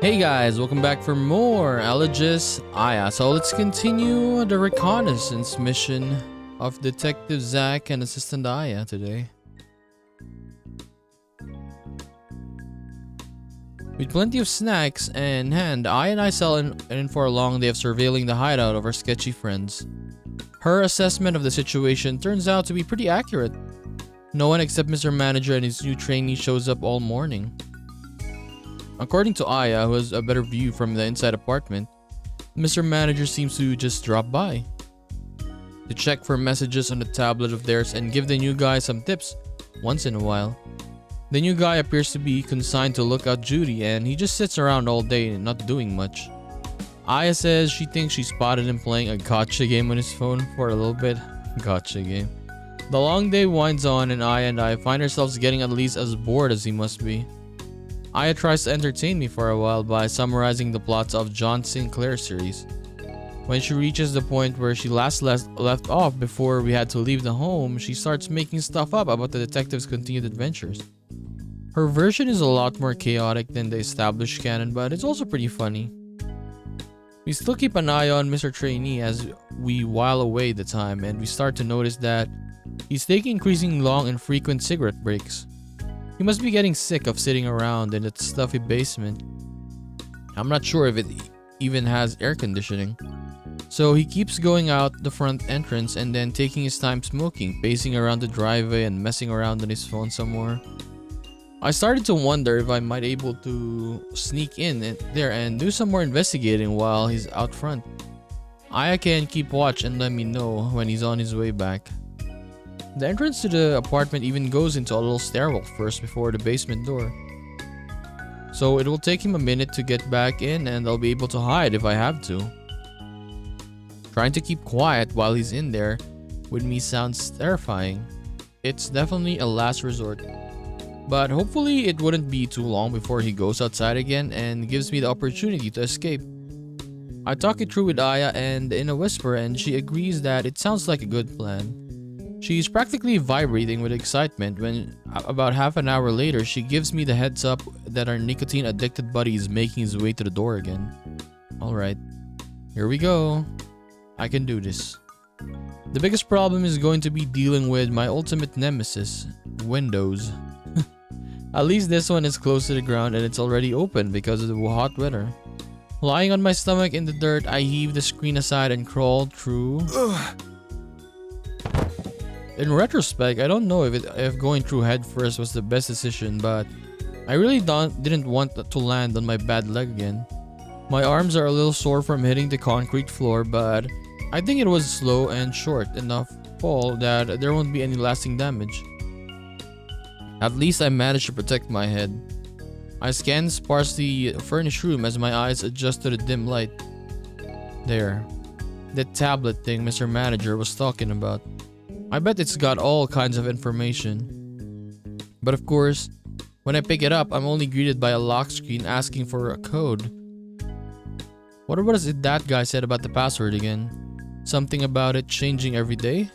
Hey guys, welcome back for more ELEGIES. So let's continue the reconnaissance mission of Detective Zach and Assistant Aya today. With plenty of snacks in hand, Aya and I settle in for a long day of surveilling the hideout of our sketchy friends. Her assessment of the situation turns out to be pretty accurate. No one except Mr. Manager and his new trainee shows up all morning. According to Aya, who has a better view from the inside apartment, Mr. Manager seems to just drop by to check for messages on the tablet of theirs and give the new guy some tips once in a while. The new guy appears to be consigned to lookout duty and he just sits around all day not doing much. Aya says she thinks she spotted him playing a gotcha game on his phone for a little bit. Gotcha game. The long day winds on and Aya and I find ourselves getting at least as bored as he must be. Aya tries to entertain me for a while by summarizing the plots of John Sinclair series. When she reaches the point where she last left off before we had to leave the home, she starts making stuff up about the detective's continued adventures. Her version is a lot more chaotic than the established canon, but it's also pretty funny. We still keep an eye on Mr. Trainee as we while away the time, and we start to notice that he's taking increasingly long and frequent cigarette breaks. He must be getting sick of sitting around in that stuffy basement. I'm not sure if it even has air conditioning. So he keeps going out the front entrance and then taking his time smoking, pacing around the driveway and messing around on his phone some more. I started to wonder if I might be able to sneak in there and do some more investigating while he's out front. Aya can keep watch and let me know when he's on his way back. The entrance to the apartment even goes into a little stairwell first before the basement door. So it will take him a minute to get back in and I'll be able to hide if I have to. Trying to keep quiet while he's in there with me sounds terrifying. It's definitely a last resort. But hopefully it wouldn't be too long before he goes outside again and gives me the opportunity to escape. I talk it through with Aya and in a whisper and she agrees that it sounds like a good plan. She's practically vibrating with excitement when about half an hour later she gives me the heads up that our nicotine addicted buddy is making his way to the door again. Alright, here we go. I can do this. The biggest problem is going to be dealing with my ultimate nemesis, Windows. At least this one is close to the ground and it's already open because of the hot weather. Lying on my stomach in the dirt, I heave the screen aside and crawl through. In retrospect, I don't know if going through head first was the best decision, but I really didn't want to land on my bad leg again. My arms are a little sore from hitting the concrete floor, but I think it was slow and short enough fall that there won't be any lasting damage. At least I managed to protect my head. I scan the sparsely furnished room as my eyes adjust to the dim light. There. That tablet thing Mr. Manager was talking about. I bet it's got all kinds of information. But of course, when I pick it up, I'm only greeted by a lock screen asking for a code. What was it that guy said about the password again? Something about it changing every day?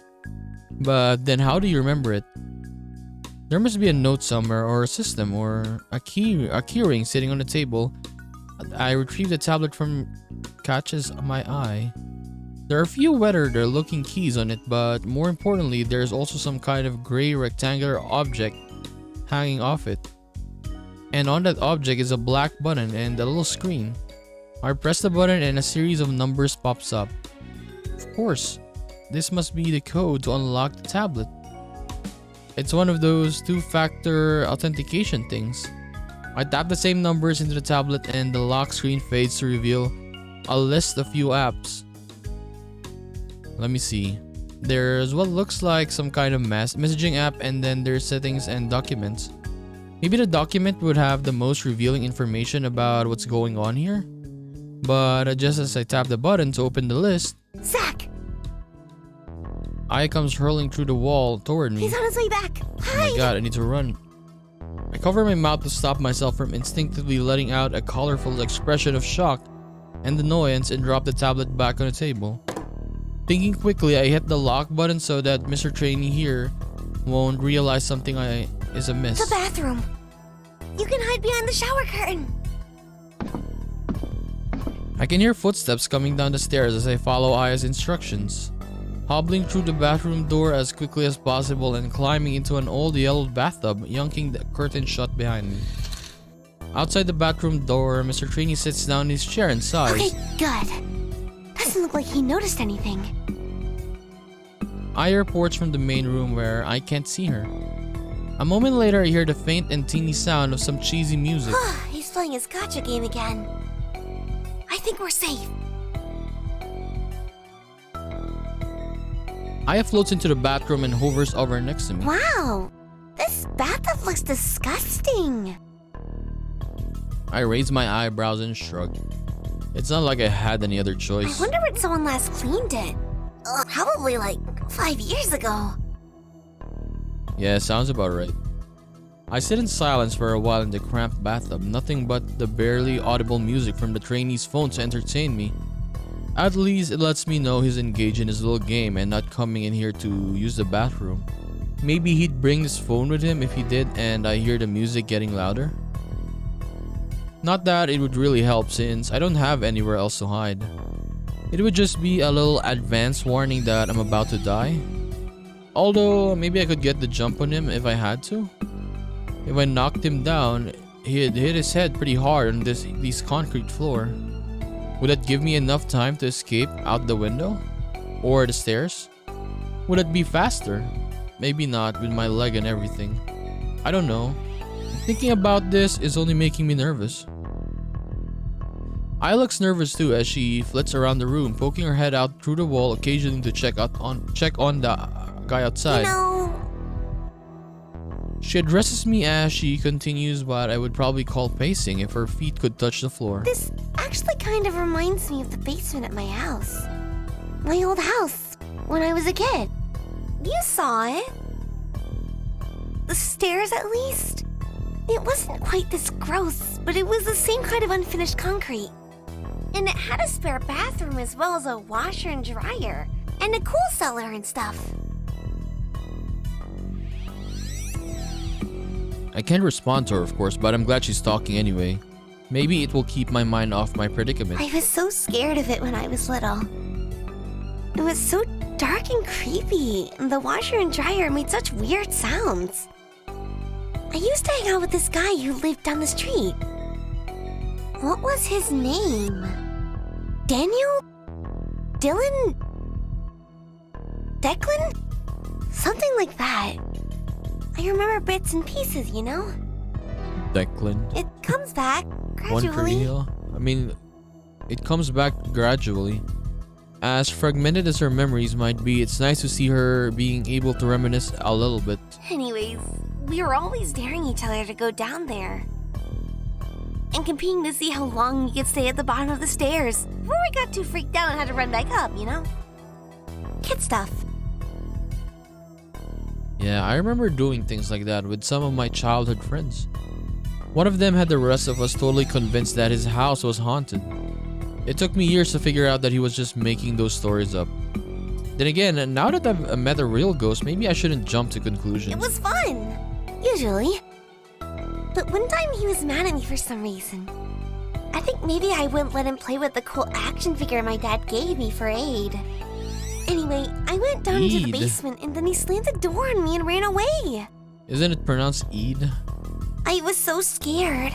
But then how do you remember it? There must be a note somewhere or a system or a key ring sitting on the table. I retrieve the tablet from catches my eye. There are a few weathered looking keys on it, but more importantly, there's also some kind of gray rectangular object hanging off it. And on that object is a black button and a little screen. I press the button and a series of numbers pops up. Of course, this must be the code to unlock the tablet. It's one of those two-factor authentication things. I tap the same numbers into the tablet and the lock screen fades to reveal a list of few apps. Let me see. There's what looks like some kind of messaging app and then there's settings and documents. Maybe the document would have the most revealing information about what's going on here. But just as I tap the button to open the list, Zach! Aya comes hurling through the wall toward me. He's on his way back. Hide! Oh my god, I need to run. I cover my mouth to stop myself from instinctively letting out a colorful expression of shock and annoyance and drop the tablet back on the table. Thinking quickly, I hit the lock button so that Mr. Trainee here won't realize something is amiss. The bathroom. You can hide behind the shower curtain. can hear footsteps coming down the stairs as I follow Aya's instructions, hobbling through the bathroom door as quickly as possible and climbing into an old yellowed bathtub, yanking the curtain shut behind me. Outside the bathroom door, Mr. Trini sits down in his chair and sighs. Okay, good. Doesn't look like he noticed anything. Aya reports from the main room where I can't see her. A moment later, I hear the faint and teeny sound of some cheesy music. He's playing his gacha game again. I think we're safe. Aya floats into the bathroom and hovers over next to me. Wow, this bathtub looks disgusting. I raise my eyebrows and shrug. It's not like I had any other choice. I wonder when someone last cleaned it. Probably like 5 years ago. Yeah, sounds about right. I sit in silence for a while in the cramped bathtub, nothing but the barely audible music from the trainee's phone to entertain me. At least it lets me know he's engaged in his little game and not coming in here to use the bathroom. Maybe he'd bring his phone with him if he did and I hear the music getting louder. Not that it would really help since I don't have anywhere else to hide. It would just be a little advance warning that I'm about to die. Although maybe I could get the jump on him if I had to. If I knocked him down, he'd hit his head pretty hard on this concrete floor. Would that give me enough time to escape out the window? Or the stairs? Would it be faster? Maybe not with my leg and everything. I don't know. Thinking about this is only making me nervous. Aya looks nervous too as she flits around the room, poking her head out through the wall occasionally to check on the guy outside. She addresses me as she continues what I would probably call pacing if her feet could touch the floor. This actually kind of reminds me of the basement at my house. My old house, when I was a kid. You saw it. The stairs, at least. It wasn't quite this gross, but it was the same kind of unfinished concrete. And it had a spare bathroom as well as a washer and dryer, and a cool cellar and stuff. I can't respond to her, of course, but I'm glad she's talking anyway. Maybe it will keep my mind off my predicament. I was so scared of it when I was little. It was so dark and creepy, and the washer and dryer made such weird sounds. I used to hang out with this guy who lived down the street. What was his name? Daniel? Dylan? Declan? Something like that. I remember bits and pieces, you know? Declan. It comes back One for gradually. real? I mean, it comes back gradually. As fragmented as her memories might be, it's nice to see her being able to reminisce a little bit. Anyways, we were always daring each other to go down there. And competing to see how long we could stay at the bottom of the stairs before we got too freaked out and had to run back up, you know? Kid stuff. Yeah, I remember doing things like that with some of my childhood friends. One of them had the rest of us totally convinced that his house was haunted. It took me years to figure out that he was just making those stories up. Then again, now that I've met a real ghost, maybe I shouldn't jump to conclusions. It was fun, usually. But one time he was mad at me for some reason. I think maybe I wouldn't let him play with the cool action figure my dad gave me for aid. Anyway, I went down into the basement and then he slammed the door on me and ran away. Isn't it pronounced Eid? I was so scared.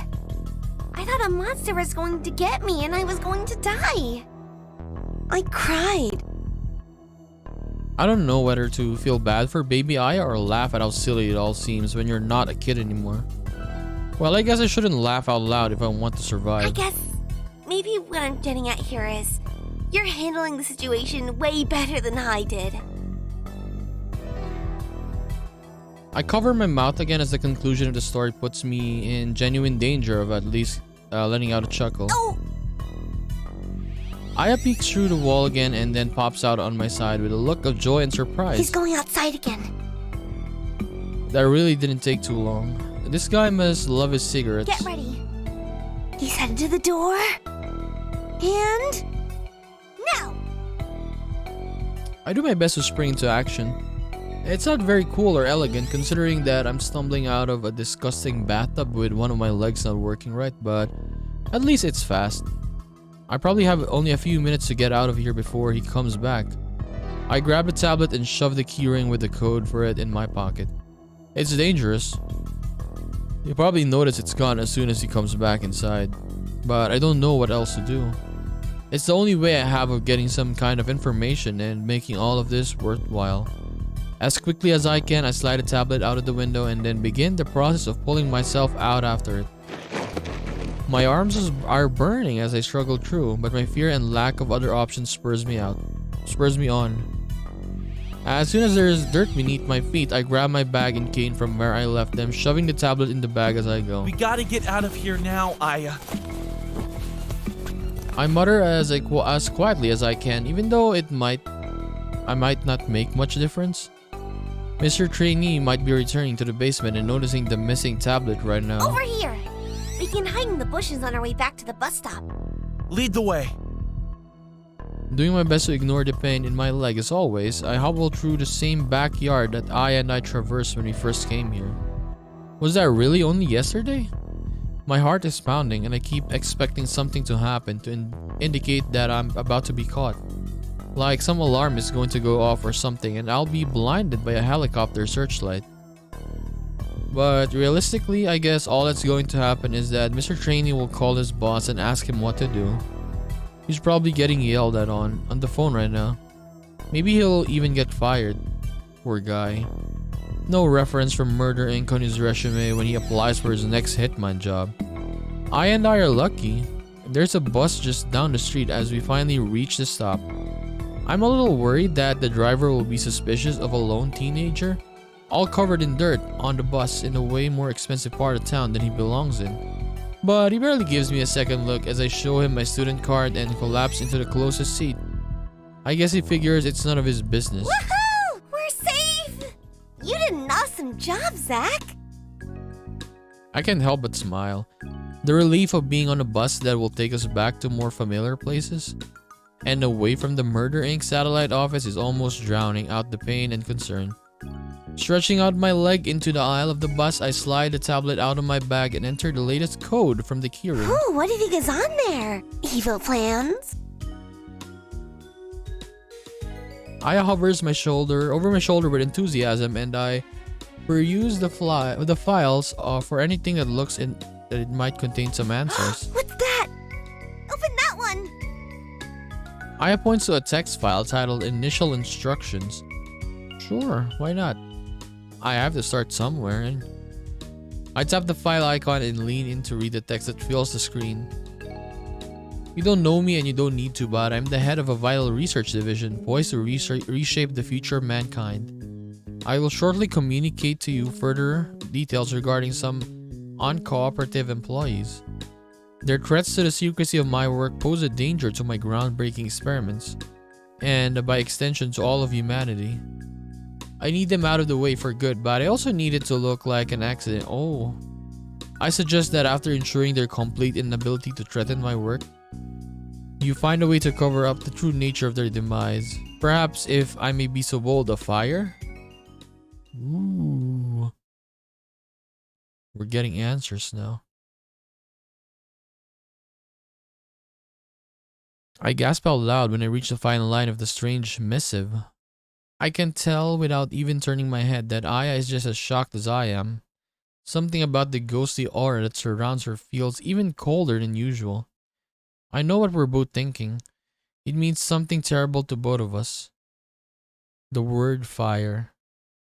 I thought a monster was going to get me and I was going to die. I cried. I don't know whether to feel bad for baby Aya or laugh at how silly it all seems when you're not a kid anymore. Well, I guess I shouldn't laugh out loud if I want to survive. I guess maybe what I'm getting at here is you're handling the situation way better than I did. I cover my mouth again as the conclusion of the story puts me in genuine danger of at least letting out a chuckle. Oh! Aya peeks through the wall again and then pops out on my side with a look of joy and surprise. He's going outside again. That really didn't take too long. This guy must love his cigarettes. Get ready. He's headed to the door. And... now! I do my best to spring into action. It's not very cool or elegant considering that I'm stumbling out of a disgusting bathtub with one of my legs not working right, but at least it's fast. I probably have only a few minutes to get out of here before he comes back. I grab the tablet and shove the keyring with the code for it in my pocket. It's dangerous. You'll probably notice it's gone as soon as he comes back inside, but I don't know what else to do. It's the only way I have of getting some kind of information and making all of this worthwhile. As quickly as I can, I slide the tablet out of the window and then begin the process of pulling myself out after it. My arms are burning as I struggle through, but my fear and lack of other options spurs me on. As soon as there is dirt beneath my feet, I grab my bag and cane from where I left them, shoving the tablet in the bag as I go. We gotta get out of here now, Aya. I mutter as quietly as I can, even though I might not make much difference. Mr. Trainee might be returning to the basement and noticing the missing tablet right now. Over here! We can hide in the bushes on our way back to the bus stop. Lead the way. Doing my best to ignore the pain in my leg as always, I hobble through the same backyard that Aya and I traversed when we first came here. Was that really only yesterday? My heart is pounding and I keep expecting something to happen to indicate that I'm about to be caught. Like some alarm is going to go off or something and I'll be blinded by a helicopter searchlight. But realistically, I guess all that's going to happen is that Mr. Trainee will call his boss and ask him what to do. He's probably getting yelled at on the phone right now. Maybe he'll even get fired. Poor guy. No reference from Murder Inc. on his resume when he applies for his next hitman job. I and I are lucky. There's a bus just down the street as we finally reach the stop. I'm a little worried that the driver will be suspicious of a lone teenager, all covered in dirt, on the bus in a way more expensive part of town than he belongs in. But he barely gives me a second look as I show him my student card and collapse into the closest seat. I guess he figures it's none of his business. Woohoo! We're safe! You did an awesome job, Zach! I can't help but smile. The relief of being on a bus that will take us back to more familiar places and away from the Murder Inc. satellite office is almost drowning out the pain and concern. Stretching out my leg into the aisle of the bus, I slide the tablet out of my bag and enter the latest code from the keyring. Ooh, what do you think is on there? Evil plans? Aya hovers over my shoulder with enthusiasm, and I peruse the files for anything that looks that it might contain some answers. What's that? Open that one! Aya points to a text file titled Initial Instructions. Sure, why not? I have to start somewhere, and I tap the file icon and lean in to read the text that fills the screen. You don't know me and you don't need to, but I'm the head of a vital research division poised to reshape the future of mankind. I will shortly communicate to you further details regarding some uncooperative employees. Their threats to the secrecy of my work pose a danger to my groundbreaking experiments, and by extension to all of humanity. I need them out of the way for good, but I also need it to look like an accident. Oh. I suggest that after ensuring their complete inability to threaten my work, you find a way to cover up the true nature of their demise. Perhaps, if I may be so bold, a fire? Ooh. We're getting answers now. I gasp out loud when I reach the final line of the strange missive. I can tell without even turning my head that Aya is just as shocked as I am. Something about the ghostly aura that surrounds her feels even colder than usual. I know what we're both thinking. It means something terrible to both of us. The word fire.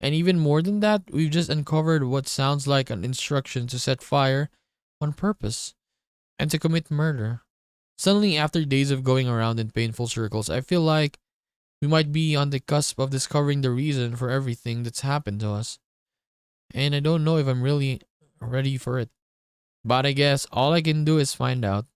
And even more than that, we've just uncovered what sounds like an instruction to set fire on purpose and to commit murder. Suddenly, after days of going around in painful circles, I feel like we might be on the cusp of discovering the reason for everything that's happened to us. And I don't know if I'm really ready for it. But I guess all I can do is find out.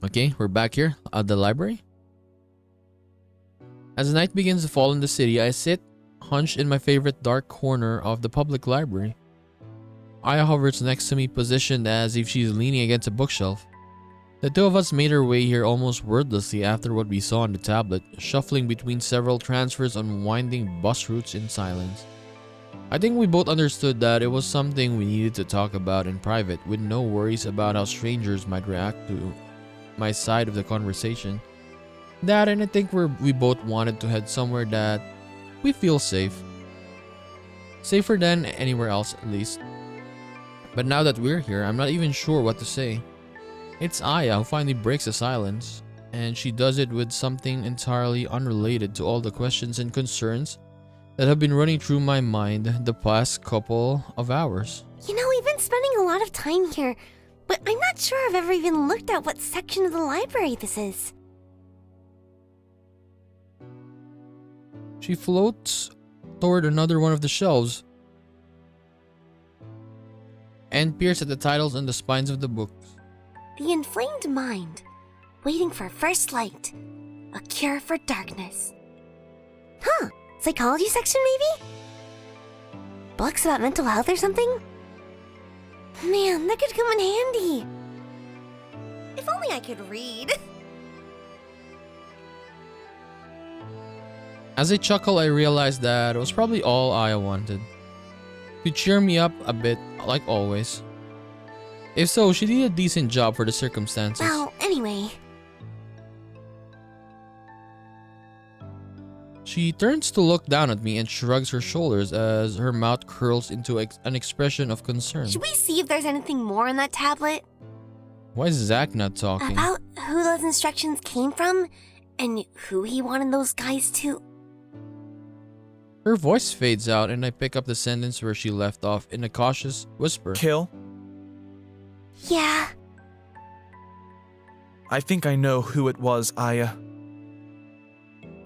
Okay, we're back here at the library. As the night begins to fall in the city, I sit hunched in my favorite dark corner of the public library. Aya hovers next to me, positioned as if she's leaning against a bookshelf. The two of us made our way here almost wordlessly after what we saw on the tablet, shuffling between several transfers on winding bus routes in silence. I think we both understood that it was something we needed to talk about in private, with no worries about how strangers might react to my side of the conversation. That, and I think we both wanted to head somewhere that we feel safe. Safer than anywhere else, at least. But now that we're here, I'm not even sure what to say. It's Aya who finally breaks the silence, and she does it with something entirely unrelated to all the questions and concerns that have been running through my mind the past couple of hours. You know, we've been spending a lot of time here, but I'm not sure I've ever even looked at what section of the library this is. She floats toward another one of the shelves and peers at the titles and the spines of the books. The Inflamed Mind, Waiting for First Light, A Cure for Darkness. Huh, psychology section maybe? Books about mental health or something? Man, that could come in handy. If only I could read. As I chuckle, I realized that it was probably all Aya wanted. To cheer me up a bit, like always. If so, she did a decent job for the circumstances. Well, anyway. She turns to look down at me and shrugs her shoulders as her mouth curls into an expression of concern. Should we see if there's anything more on that tablet? Why is Zach not talking? About who those instructions came from and who he wanted those guys to... Her voice fades out and I pick up the sentence where she left off in a cautious whisper. Kill? Yeah. I think I know who it was, Aya.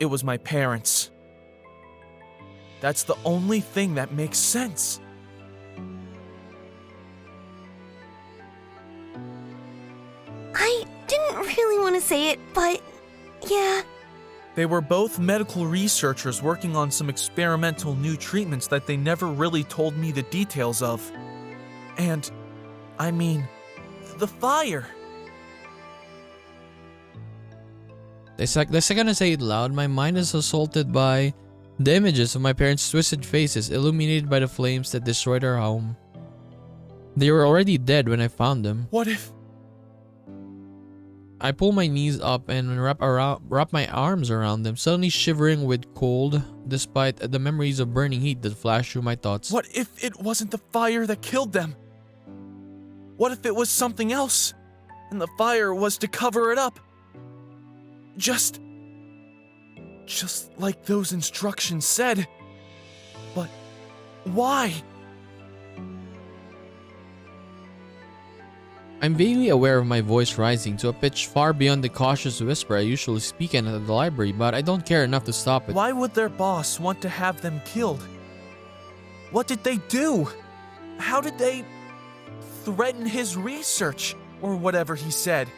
It was my parents. That's the only thing that makes sense. I didn't really want to say it, but yeah. They were both medical researchers working on some experimental new treatments that they never really told me the details of. And, I mean, the fire. The second I say it loud, my mind is assaulted by the images of my parents' twisted faces illuminated by the flames that destroyed our home. They were already dead when I found them. What if... I pull my knees up and wrap my arms around them, suddenly shivering with cold despite the memories of burning heat that flash through my thoughts. What if it wasn't the fire that killed them? What if it was something else, and the fire was to cover it up? Just like those instructions said. But why? I'm vaguely aware of my voice rising to a pitch far beyond the cautious whisper I usually speak in at the library, but I don't care enough to stop it. Why would their boss want to have them killed? What did they do? How did they threaten his research, or whatever he said?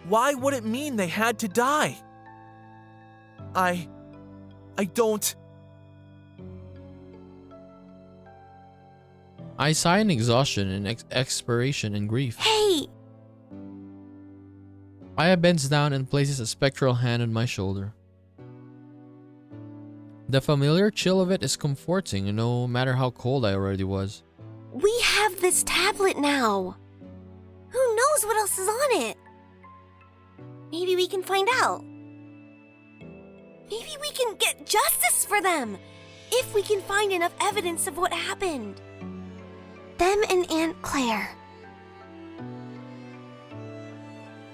Why would it mean they had to die? I don't... I sigh in exhaustion and expiration and grief. Hey! Aya bends down and places a spectral hand on my shoulder. The familiar chill of it is comforting, no matter how cold I already was. We have this tablet now. Who knows what else is on it? Maybe we can find out. Maybe we can get justice for them, if we can find enough evidence of what happened. Them and Aunt Claire.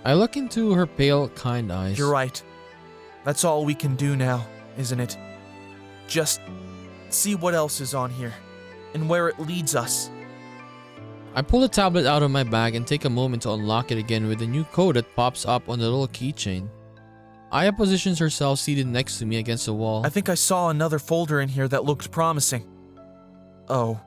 I look into her pale, kind eyes. You're right. That's all we can do now, isn't it? Just see what else is on here, and where it leads us. I pull the tablet out of my bag and take a moment to unlock it again with a new code that pops up on the little keychain. Aya positions herself seated next to me against the wall. I think I saw another folder in here that looked promising. Oh.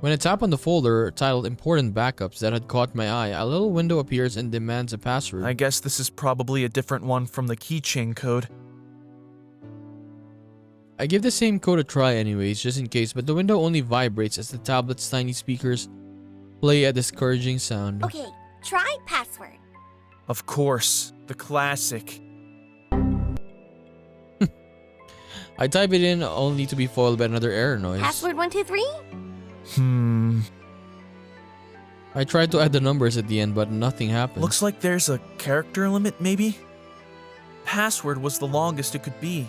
When I tap on the folder titled Important Backups that had caught my eye, a little window appears and demands a password. I guess this is probably a different one from the keychain code. I give the same code a try anyways, just in case, but the window only vibrates as the tablet's tiny speakers play a discouraging sound. Okay, Try password. Of course, the classic. I type it in only to be foiled by another error noise. Password 123? I tried to add the numbers at the end, but nothing happened. Looks like there's a character limit, maybe? Password was the longest it could be.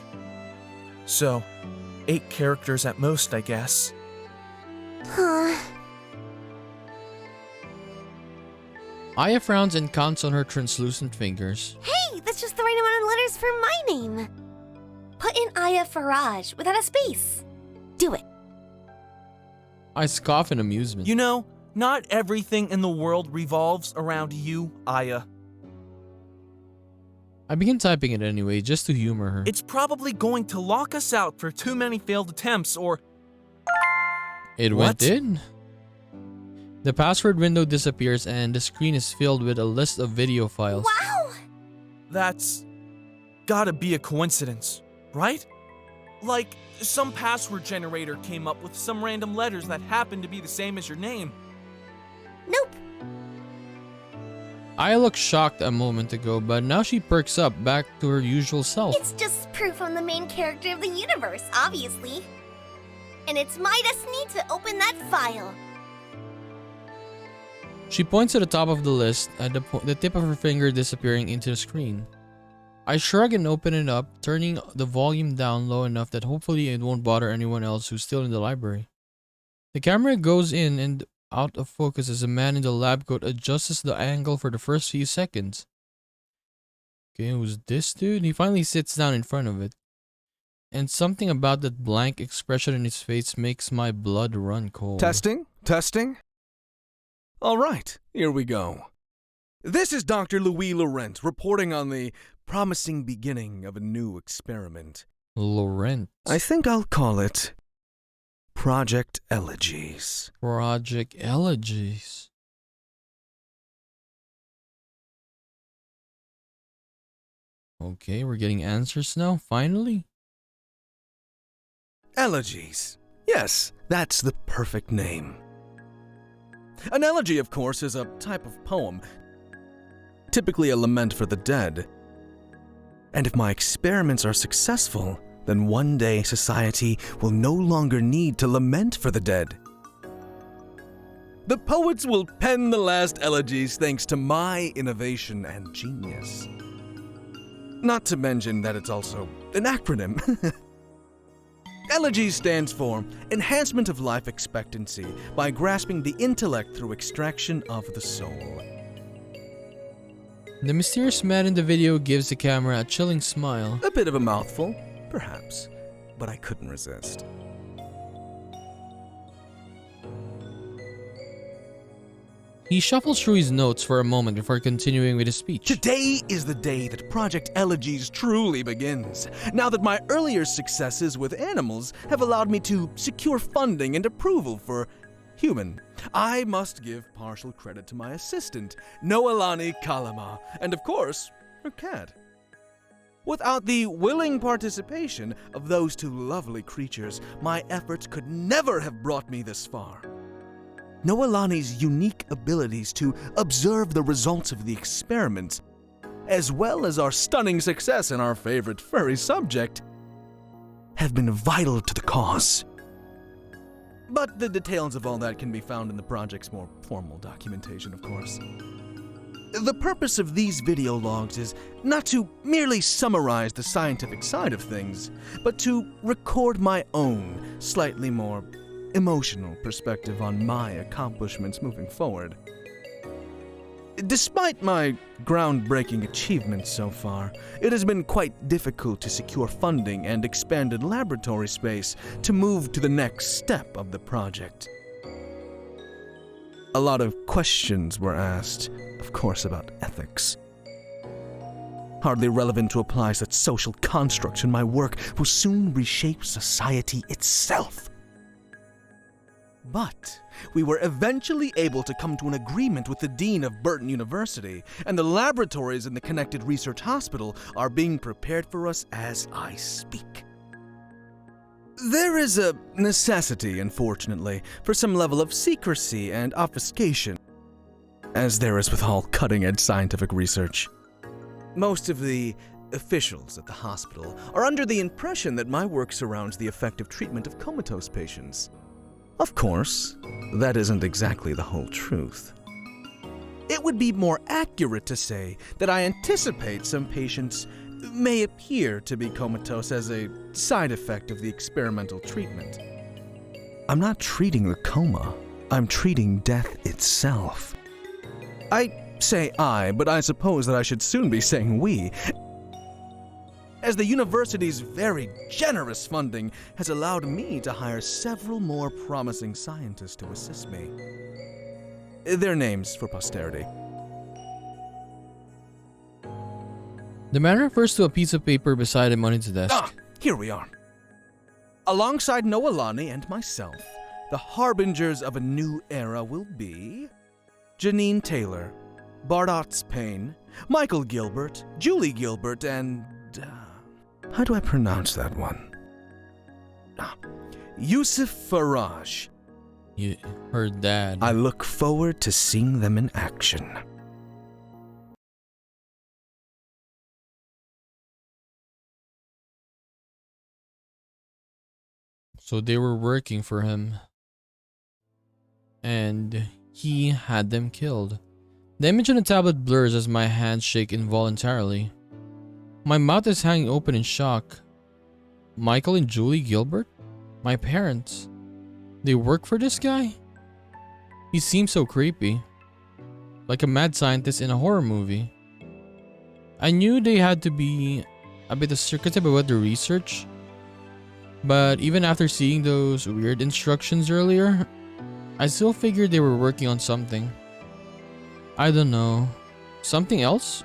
So, 8 characters at most, I guess. Huh. Aya frowns and counts on her translucent fingers. Hey, that's just the right amount of letters for my name. Put in Aya Faraj without a space. Do it. I scoff in amusement. You know, not everything in the world revolves around you, Aya. I begin typing it anyway, just to humor her. It's probably going to lock us out for too many failed attempts, or... It What? went in. The password window disappears and the screen is filled with a list of video files. Wow! That's gotta be a coincidence, right? Like, some password generator came up with some random letters that happen to be the same as your name. Nope. I looked shocked a moment ago, but now she perks up back to her usual self. It's just proof I'm the main character of the universe, obviously. And it's my destiny to open that file. She points to the top of the list, at the tip of her finger disappearing into the screen. I shrug and open it up, turning the volume down low enough that hopefully it won't bother anyone else who's still in the library. The camera goes in and out of focus as a man in the lab coat adjusts the angle for the first few seconds. Okay, who's this dude? He finally sits down in front of it. And something about that blank expression in his face makes my blood run cold. Testing? Testing? All right, here we go. This is Dr. Louis Laurent reporting on the promising beginning of a new experiment. Laurent. I think I'll call it Project Elegies. Project Elegies. Okay, we're getting answers now, finally. Elegies. Yes, that's the perfect name. An elegy, of course, is a type of poem, typically a lament for the dead. And if my experiments are successful, then one day society will no longer need to lament for the dead. The poets will pen the last elegies thanks to my innovation and genius. Not to mention that it's also an acronym. Elegies stands for Enhancement of Life Expectancy by grasping the intellect through extraction of the soul. The mysterious man in the video gives the camera a chilling smile. A bit of a mouthful, perhaps, but I couldn't resist. He shuffles through his notes for a moment before continuing with his speech. Today is the day that Project Elegies truly begins. Now that my earlier successes with animals have allowed me to secure funding and approval for human, I must give partial credit to my assistant, Noelani Kalama, and of course, her cat. Without the willing participation of those two lovely creatures, my efforts could never have brought me this far. Noelani's unique abilities to observe the results of the experiments, as well as our stunning success in our favorite furry subject, have been vital to the cause. But the details of all that can be found in the project's more formal documentation, of course. The purpose of these video logs is not to merely summarize the scientific side of things, but to record my own, slightly more emotional perspective on my accomplishments moving forward. Despite my groundbreaking achievements so far, it has been quite difficult to secure funding and expanded laboratory space to move to the next step of the project. A lot of questions were asked, of course, about ethics. Hardly relevant to apply such social constructs in my work will soon reshape society itself. But we were eventually able to come to an agreement with the dean of Burton University, and the laboratories in the connected research hospital are being prepared for us as I speak. There is a necessity, unfortunately, for some level of secrecy and obfuscation, as there is with all cutting-edge scientific research. Most of the officials at the hospital are under the impression that my work surrounds the effective treatment of comatose patients. Of course, that isn't exactly the whole truth. It would be more accurate to say that I anticipate some patients may appear to be comatose as a side effect of the experimental treatment. I'm not treating the coma, I'm treating death itself. I say I, but I suppose that I should soon be saying we, as the university's very generous funding has allowed me to hire several more promising scientists to assist me. Their names for posterity. The man refers to a piece of paper beside him on his desk. Here we are. Alongside Noelani and myself, the harbingers of a new era will be Janine Taylor, Bardot's Payne, Michael Gilbert, Julie Gilbert, and how do I pronounce that one? Yusuf Faraj. You heard that. I look forward to seeing them in action. So they were working for him. And he had them killed. The image on the tablet blurs as my hands shake involuntarily. My mouth is hanging open in shock. Michael and Julie Gilbert? My parents? They work for this guy? He seems so creepy. Like a mad scientist in a horror movie. I knew they had to be a bit secretive about their research. But even after seeing those weird instructions earlier, I still figured they were working on something. I don't know. Something else?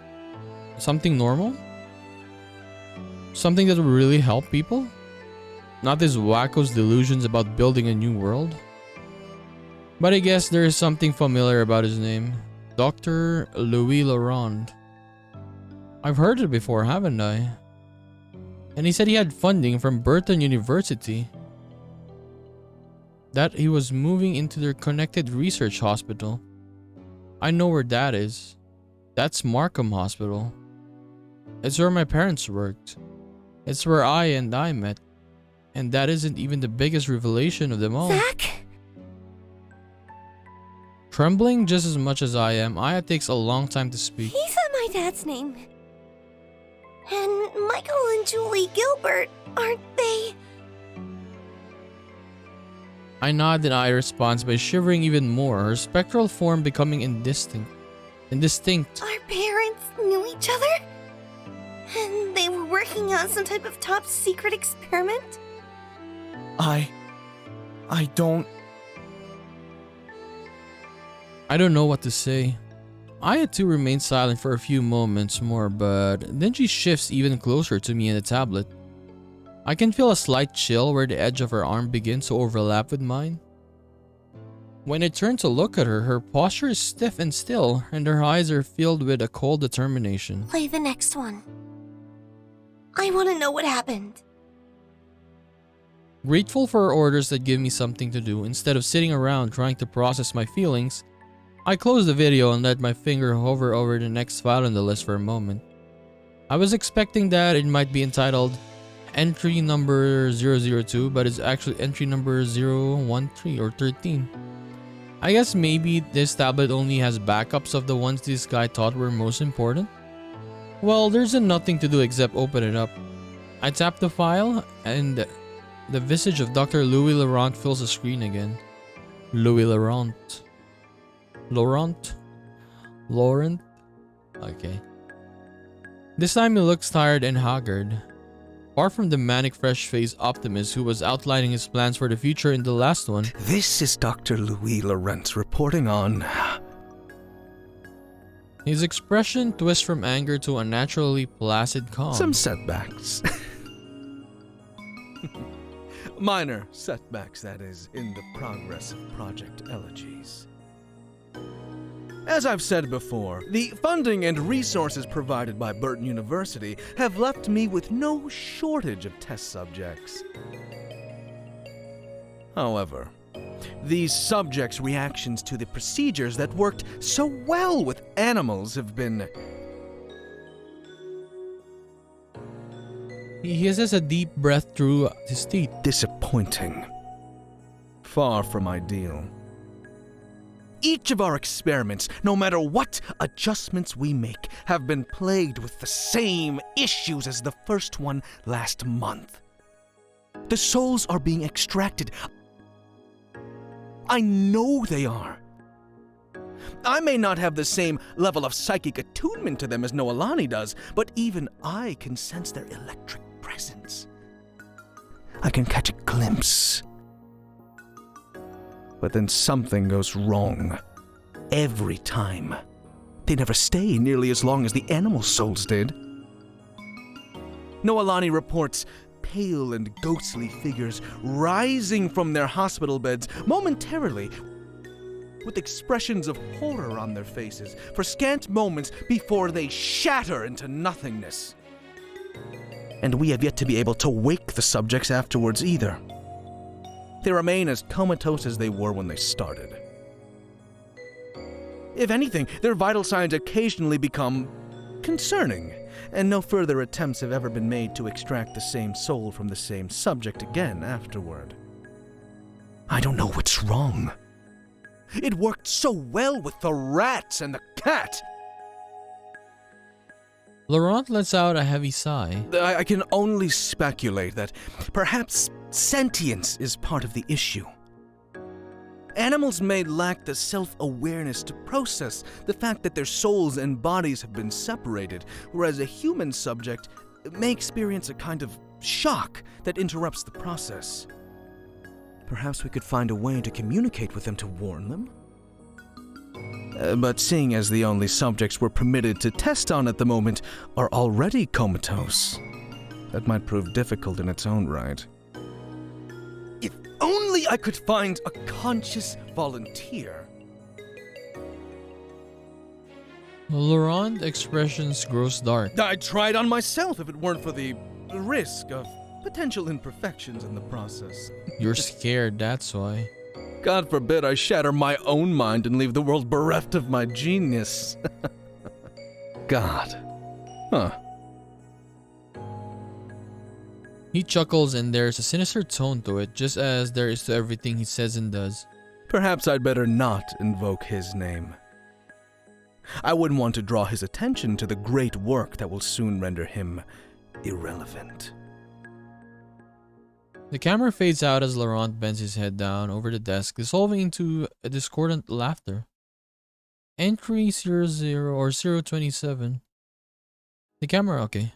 Something normal? Something that would really help people? Not this wacko's delusions about building a new world? But I guess there is something familiar about his name. Dr. Louis Laurent. I've heard it before, haven't I? And he said he had funding from Burton University. That he was moving into their connected research hospital. I know where that is. That's Markham Hospital. It's where my parents worked. It's where I met. And that isn't even the biggest revelation of them all. Zach? Trembling just as much as I am, Aya takes a long time to speak. He said my dad's name. And Michael and Julie Gilbert, aren't they? I nod and Aya responds by shivering even more, her spectral form becoming indistinct. Our parents knew each other? And they were working on some type of top secret experiment? I don't... I don't know what to say. Aya too remains silent for a few moments more, but then she shifts even closer to me in the tablet. I can feel a slight chill where the edge of her arm begins to overlap with mine. When I turn to look at her, her posture is stiff and still, and her eyes are filled with a cold determination. Play the next one. I want to know what happened. Grateful for her orders that give me something to do instead of sitting around trying to process my feelings, I close the video and let my finger hover over the next file on the list for a moment. I was expecting that it might be entitled entry number 002, but it's actually entry number 013 or 13. I guess maybe this tablet only has backups of the ones this guy thought were most important. Well, there's nothing to do except open it up. I tap the file and the visage of Dr. Louis Laurent fills the screen again. Louis Laurent. Laurent? Okay. This time he looks tired and haggard. Far from the manic fresh-faced optimist who was outlining his plans for the future in the last one. This is Dr. Louis Laurent reporting on... His expression twists from anger to unnaturally placid calm. some setbacks. Minor setbacks, that is, in the progress of Project Elegies. As I've said before, the funding and resources provided by Burton University have left me with no shortage of test subjects. However, These subjects' reactions to the procedures that worked so well with animals have been... He says a deep breath through his teeth. disappointing. Far from ideal. Each of our experiments, no matter what adjustments we make, have been plagued with the same issues as the first one last month. The souls are being extracted. I know they are. I may not have the same level of psychic attunement to them as Noelani does, but even I can sense their electric presence. I can catch a glimpse. But then something goes wrong. Every time. They never stay nearly as long as the animal souls did. Noelani reports pale and ghostly figures rising from their hospital beds momentarily, with expressions of horror on their faces for scant moments before they shatter into nothingness. And we have yet to be able to wake the subjects afterwards either. They remain as comatose as they were when they started. If anything, their vital signs occasionally become concerning, and no further attempts have ever been made to extract the same soul from the same subject again afterward. I don't know what's wrong. It worked so well with the rats and the cat. Laurent lets out a heavy sigh. I can only speculate that perhaps sentience is part of the issue. Animals may lack the self-awareness to process the fact that their souls and bodies have been separated, whereas a human subject may experience a kind of shock that interrupts the process. Perhaps we could find a way to communicate with them to warn them? But seeing as the only subjects we're permitted to test on at the moment are already comatose, that might prove difficult in its own right. If only I could find a conscious volunteer. Laurent's expressions grows dark. I'd try it on myself if it weren't for the risk of potential imperfections in the process. You're scared, that's why. God forbid I shatter my own mind and leave the world bereft of my genius. God. Huh. He chuckles and there's a sinister tone to it, just as there is to everything he says and does. Perhaps I'd better not invoke his name. I wouldn't want to draw his attention to the great work that will soon render him irrelevant. The camera fades out as Laurent bends his head down over the desk, dissolving into a discordant laughter. Entry 00 or 027. The camera, okay.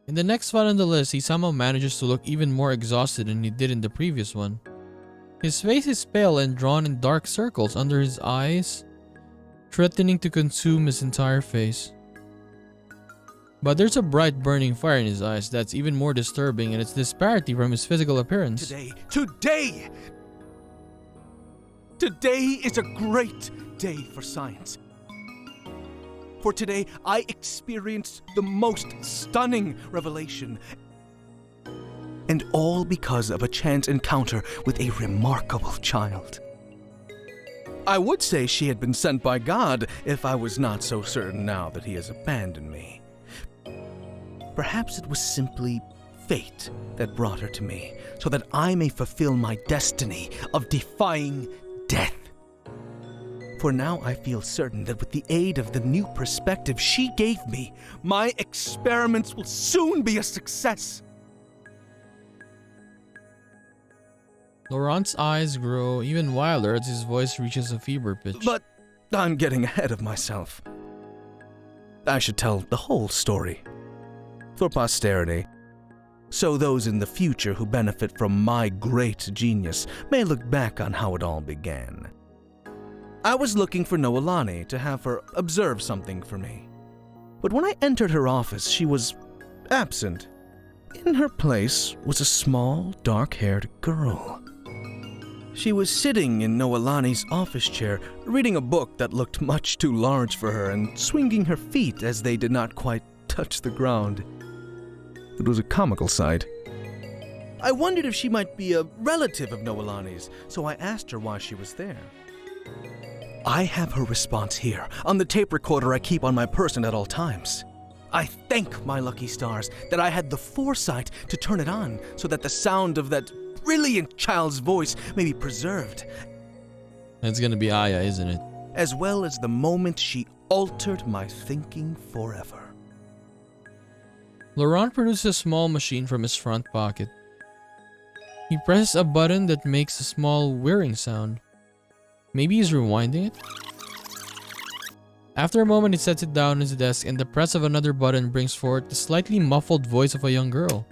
In the next file on the list, he somehow manages to look even more exhausted than he did in the previous one. His face is pale and drawn in dark circles under his eyes, threatening to consume his entire face. But there's a bright burning fire in his eyes that's even more disturbing, and its disparity from his physical appearance. Today is a great day for science. For today, I experienced the most stunning revelation. And all because of a chance encounter with a remarkable child. I would say she had been sent by God if I was not so certain now that he has abandoned me. Perhaps it was simply fate that brought her to me, so that I may fulfill my destiny of defying death. For now I feel certain that with the aid of the new perspective she gave me, my experiments will soon be a success. Laurent's eyes grow even wilder as his voice reaches a fever pitch. But I'm getting ahead of myself. I should tell the whole story. For posterity, so those in the future who benefit from my great genius may look back on how it all began. I was looking for Noelani to have her observe something for me. But when I entered her office, she was absent. In her place was a small, dark-haired girl. She was sitting in Noelani's office chair, reading a book that looked much too large for her and swinging her feet as they did not quite touch the ground. It was a comical sight. I wondered if she might be a relative of Noelani's, so I asked her why she was there. I have her response here, on the tape recorder I keep on my person at all times. I thank my lucky stars that I had the foresight to turn it on so that the sound of that brilliant child's voice may be preserved. It's gonna be Aya, isn't it? As well as the moment she altered my thinking forever. Laurent produces a small machine from his front pocket. He presses a button that makes a small whirring sound. Maybe he's rewinding it? After a moment, he sets it down on his desk, and the press of another button brings forth the slightly muffled voice of a young girl.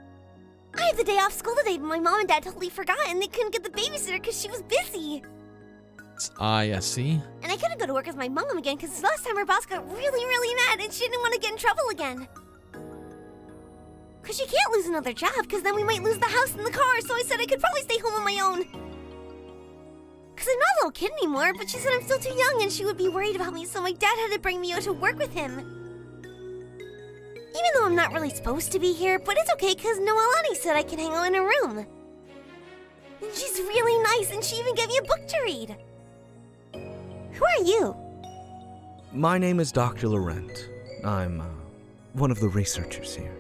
I had the day off school today, but my mom and dad totally forgot and they couldn't get the babysitter because she was busy. It's Aya, see? And I couldn't go to work with my mom again because last time her boss got really mad and she didn't want to get in trouble again. Because she can't lose another job because then we might lose the house and the car, so I said I could probably stay home on my own. Because I'm not a little kid anymore, but she said I'm still too young and she would be worried about me, so my dad had to bring me out to work with him. Even though I'm not really supposed to be here, but it's okay because Noelani said I can hang out in her room. And she's really nice and she even gave me a book to read. Who are you? My name is Dr. Laurent. I'm one of the researchers here.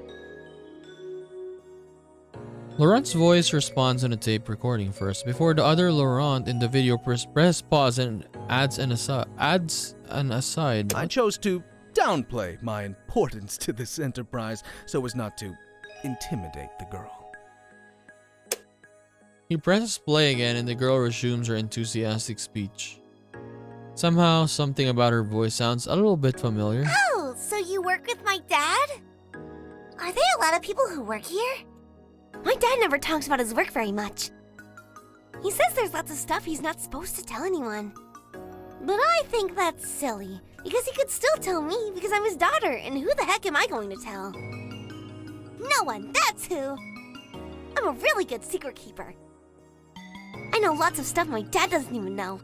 Laurent's voice responds on a tape recording first, before the other Laurent in the video press pause and adds an aside. I chose to downplay my importance to this enterprise so as not to intimidate the girl. He presses play again and the girl resumes her enthusiastic speech. Somehow, something about her voice sounds a little bit familiar. Oh, so you work with my dad? Are there a lot of people who work here? My dad never talks about his work very much. He says there's lots of stuff he's not supposed to tell anyone. But I think that's silly, because he could still tell me because I'm his daughter, and who the heck am I going to tell? No one, that's who! I'm a really good secret keeper. I know lots of stuff my dad doesn't even know.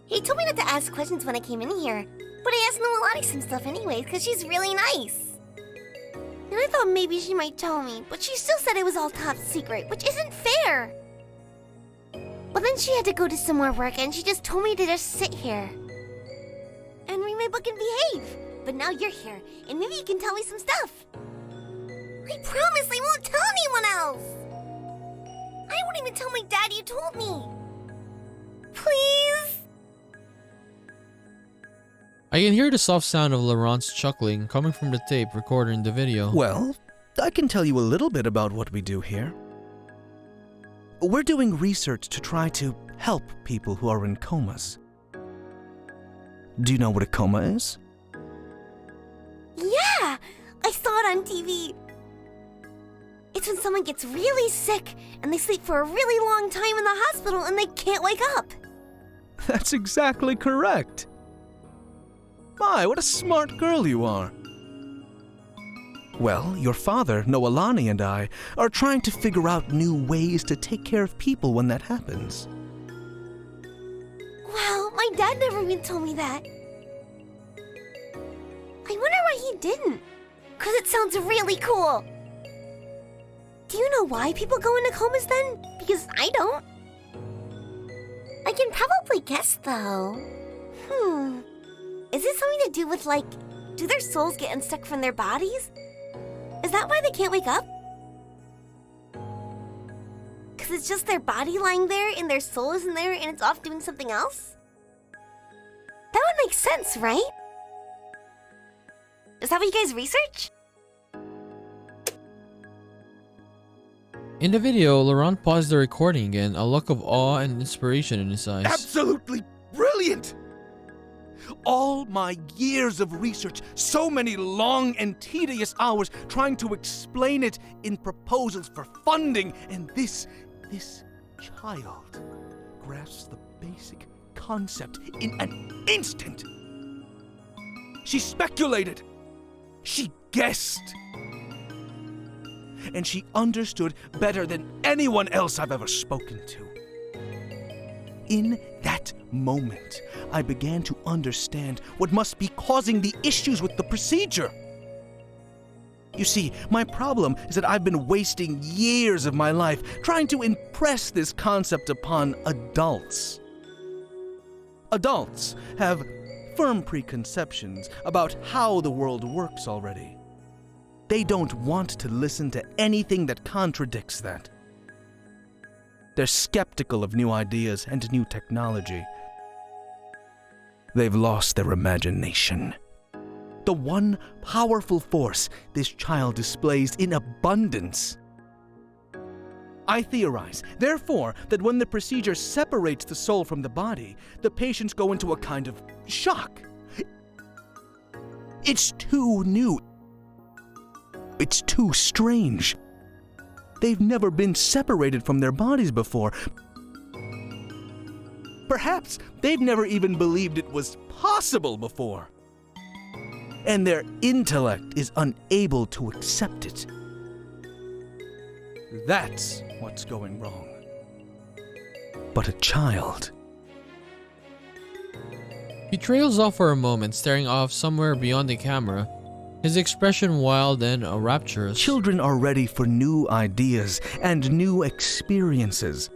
He told me not to ask questions when I came in here, but I asked Noelani some stuff anyways because she's really nice. And I thought maybe she might tell me, but she still said it was all top secret, which isn't fair. Well, then she had to go to some more work and she just told me to just sit here and read my book and behave. But now you're here, and maybe you can tell me some stuff. I promise I won't tell anyone else. I won't even tell my dad you told me. Please? I can hear the soft sound of Laurent's chuckling coming from the tape recorder in the video. Well, I can tell you a little bit about what we do here. We're doing research to try to help people who are in comas. Do you know what a coma is? Yeah, I saw it on TV. It's when someone gets really sick and they sleep for a really long time in the hospital and they can't wake up. That's exactly correct. My, what a smart girl you are. Well, your father, Noelani, and I are trying to figure out new ways to take care of people when that happens. Wow, my dad never even told me that. I wonder why he didn't. 'Cause it sounds really cool. Do you know why people go into comas then? Because I don't. I can probably guess though. Is it something to do with like, do their souls get unstuck from their bodies? Is that why they can't wake up? 'Cause it's just their body lying there and their soul isn't there and it's off doing something else? That would make sense, right? Is that what you guys research? In the video, Laurent paused the recording again, a look of awe and inspiration in his eyes. Absolutely brilliant! All my years of research, so many long and tedious hours trying to explain it in proposals for funding, and this child grasps the basic concept in an instant. She speculated. She guessed. And she understood better than anyone else I've ever spoken to. In that moment, I began to understand what must be causing the issues with the procedure. You see, my problem is that I've been wasting years of my life trying to impress this concept upon adults. Adults have firm preconceptions about how the world works already. They don't want to listen to anything that contradicts that. They're skeptical of new ideas and new technology. They've lost their imagination. The one powerful force this child displays in abundance. I theorize, therefore, that when the procedure separates the soul from the body, the patients go into a kind of shock. It's too new. It's too strange. They've never been separated from their bodies before. Perhaps they've never even believed it was possible before. And their intellect is unable to accept it. That's what's going wrong. But a child. He trails off for a moment, staring off somewhere beyond the camera, his expression wild and rapturous. Children are ready for new ideas and new experiences.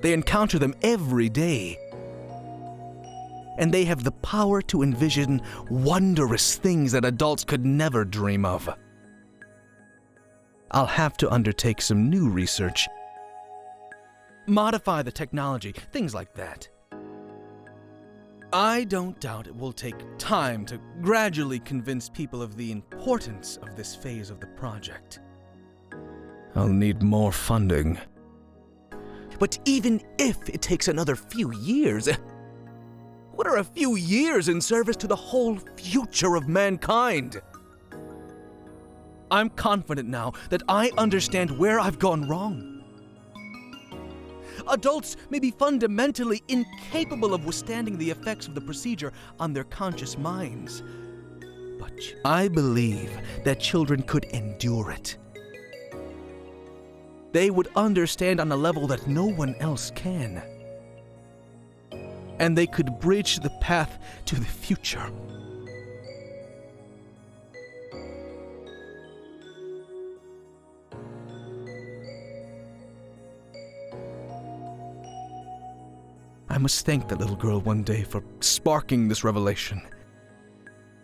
They encounter them every day. And they have the power to envision wondrous things that adults could never dream of. I'll have to undertake some new research. Modify the technology, things like that. I don't doubt it will take time to gradually convince people of the importance of this phase of the project. I'll need more funding. But even if it takes another few years, what are a few years in service to the whole future of mankind? I'm confident now that I understand where I've gone wrong. Adults may be fundamentally incapable of withstanding the effects of the procedure on their conscious minds. But I believe that children could endure it. They would understand on a level that no one else can. And they could bridge the path to the future. I must thank that little girl one day for sparking this revelation.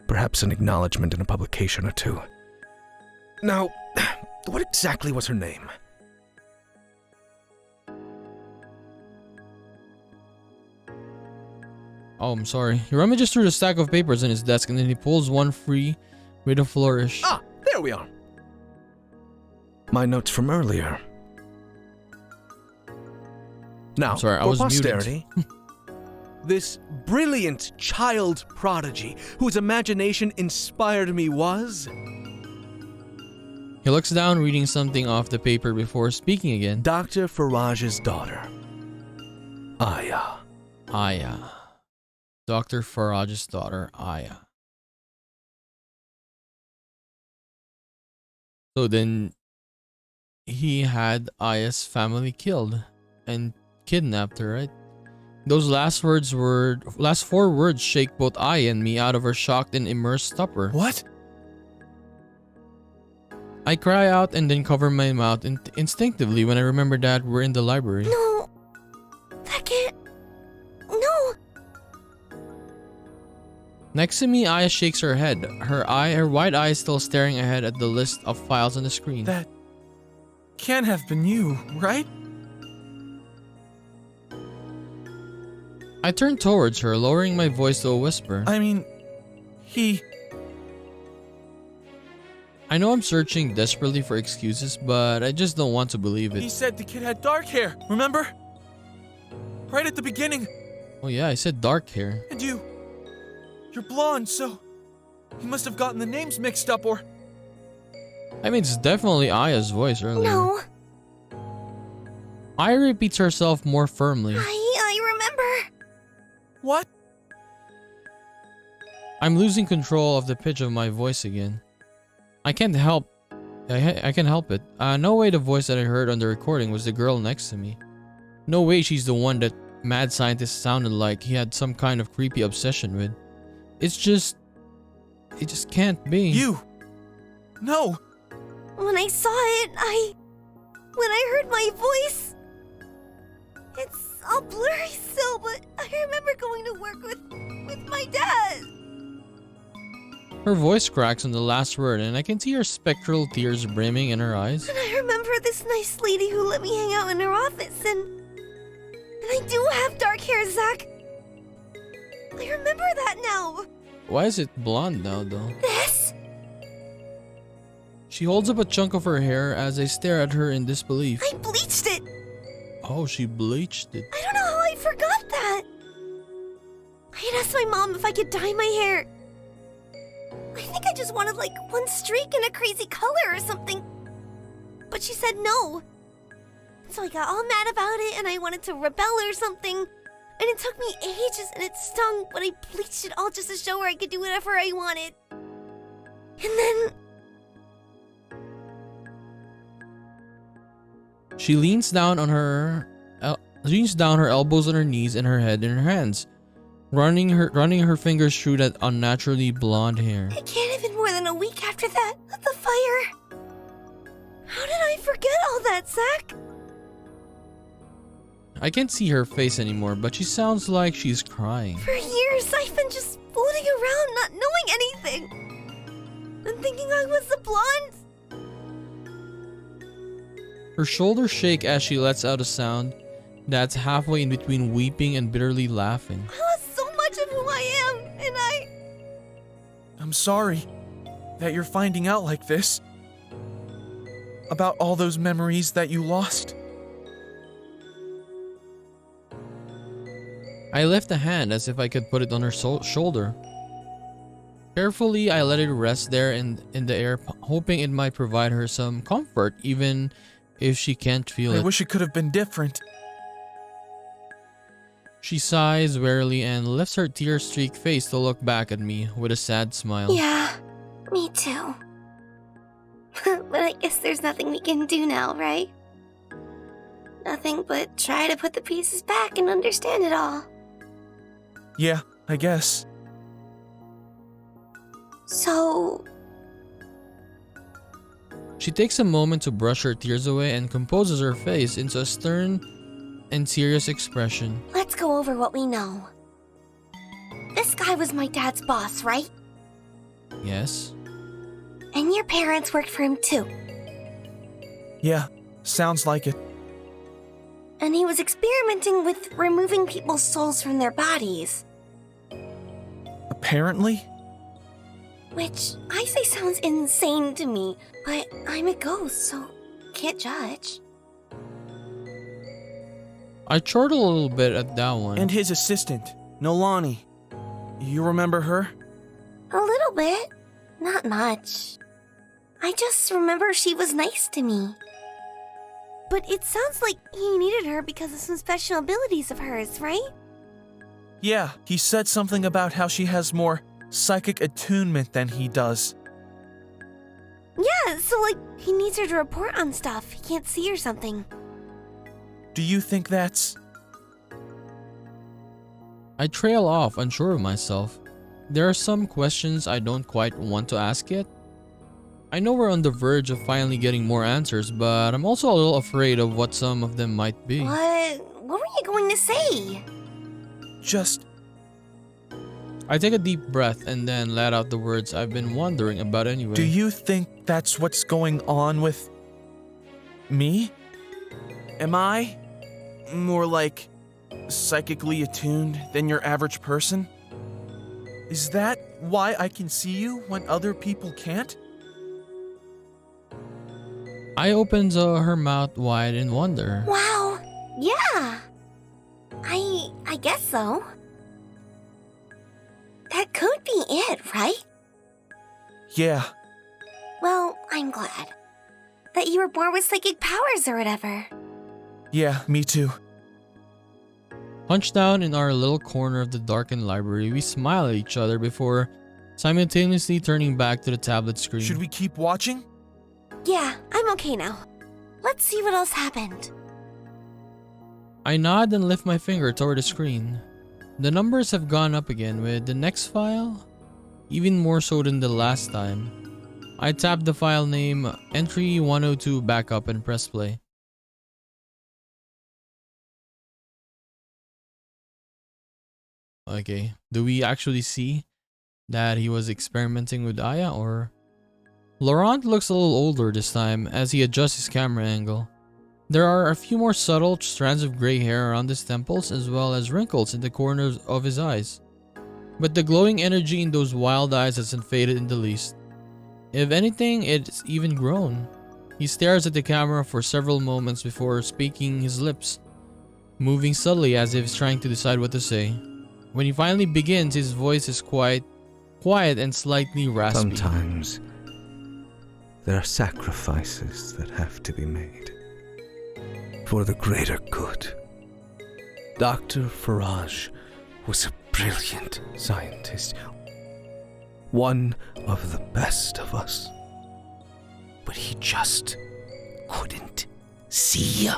Perhaps an acknowledgement in a publication or two. Now, what exactly was her name? Oh, I'm sorry. He rummages through the stack of papers in his desk and then he pulls one free with a flourish. Ah, there we are. My notes from earlier. Now, I'm sorry, I for was posterity, this brilliant child prodigy whose imagination inspired me was... He looks down, reading something off the paper before speaking again. Dr. Faraj's daughter, Aya. Aya. Dr. Faraj's daughter, Aya. So then, he had Aya's family killed and kidnapped her, right? Those last four words shake both Aya and me out of her shocked and immersed stupor. What? I cry out and then cover my mouth instinctively when I remember that we're in the library. No. That can't. No. Next to me, Aya shakes her head, her wide eyes still staring ahead at the list of files on the screen. That can't have been you, right? I turn towards her, lowering my voice to a whisper. I mean, I know I'm searching desperately for excuses, but I just don't want to believe he it. said the kid had dark hair, remember? Right at the beginning. Oh yeah, I said dark hair. And you're blonde, so he must have gotten the names mixed up, or... I mean, it's definitely Aya's voice earlier. No. Aya repeats herself more firmly. I remember. What? I'm losing control of the pitch of my voice again. I can't help it. No way the voice that I heard on the recording was the girl next to me. No way she's the one that mad scientist sounded like he had some kind of creepy obsession with. It just can't be. You! No! When I saw it, when I heard my voice, it's all blurry still, but I remember going to work with my dad. Her voice cracks on the last word, and I can see her spectral tears brimming in her eyes. And I remember this nice lady who let me hang out in her office, and I do have dark hair, Zach. I remember that now. Why is it blonde now, though? This? She holds up a chunk of her hair as I stare at her in disbelief. I bleached it. Oh, she bleached it. I don't know how I forgot that. I had asked my mom if I could dye my hair. I think I just wanted like one streak in a crazy color or something. But she said no. So I got all mad about it and I wanted to rebel or something. And it took me ages and it stung, but I bleached it all just to show her I could do whatever I wanted. And then... She leans down her elbows on her knees and her head in her hands, running her fingers through that unnaturally blonde hair. It can't have been more than a week after that, at the fire. How did I forget all that, Zach? I can't see her face anymore, but she sounds like she's crying. For years, I've been just floating around not knowing anything. And thinking I was the blonde. Her shoulders shake as she lets out a sound that's halfway in between weeping and bitterly laughing. I lost so much of who I am, and I'm sorry that you're finding out like this. About all those memories that you lost. I lift a hand as if I could put it on her shoulder. Carefully, I let it rest there in the air, hoping it might provide her some comfort, even if she can't feel I it. wish it could have been different. She sighs wearily and lifts her tear-streaked face to look back at me with a sad smile. yeah, me too. But I guess there's nothing we can do now, right? Nothing but try to put the pieces back and understand it all. Yeah, I guess. So, She takes a moment to brush her tears away and composes her face into a stern and serious expression. let's go over what we know. This guy was my dad's boss, right? Yes? And your parents worked for him too. Yeah, sounds like it. And he was experimenting with removing people's souls from their bodies. Apparently? Which I say sounds insane to me, but I'm a ghost, so can't judge. I chortle a little bit at that one. And his assistant, Nolani. You remember her? A little bit. Not much. I just remember she was nice to me. But it sounds like he needed her because of some special abilities of hers, right? Yeah, he said something about how she has more psychic attunement than he does. Yeah, so like, he needs her to report on stuff. He can't see or something. Do you think that's... I trail off, unsure of myself. There are some questions I don't quite want to ask yet. I know we're on the verge of finally getting more answers, but I'm also a little afraid of what some of them might be. What were you going to say? just... I take a deep breath and then let out the words I've been wondering about anyway. Do you think that's what's going on with... me? Am I more like psychically attuned than your average person? Is that why I can see you when other people can't? I opens her mouth wide in wonder. Wow. Yeah. I guess so. That could be it, right? Yeah, Well, I'm glad. That you were born with psychic powers or whatever. yeah, me too. Hunched down in our little corner of the darkened library, we smile at each other before simultaneously turning back to the tablet screen. Should we keep watching? Yeah, I'm okay now. Let's see what else happened. I nod and lift my finger toward the screen. The numbers have gone up again with the next file, even more so than the last time. I tap the file name entry 102 backup and press play. Okay, do we actually see that he was experimenting with Aya, or? Laurent looks a little older this time as he adjusts his camera angle. There are a few more subtle strands of gray hair around his temples as well as wrinkles in the corners of his eyes. But the glowing energy in those wild eyes hasn't faded in the least. If anything, it's even grown. He stares at the camera for several moments before speaking his lips, moving subtly as if he's trying to decide what to say. When he finally begins, his voice is quiet and slightly raspy. Sometimes there are sacrifices that have to be made for the greater good. Dr. Farage was a brilliant scientist, one of the best of us. But he just couldn't see.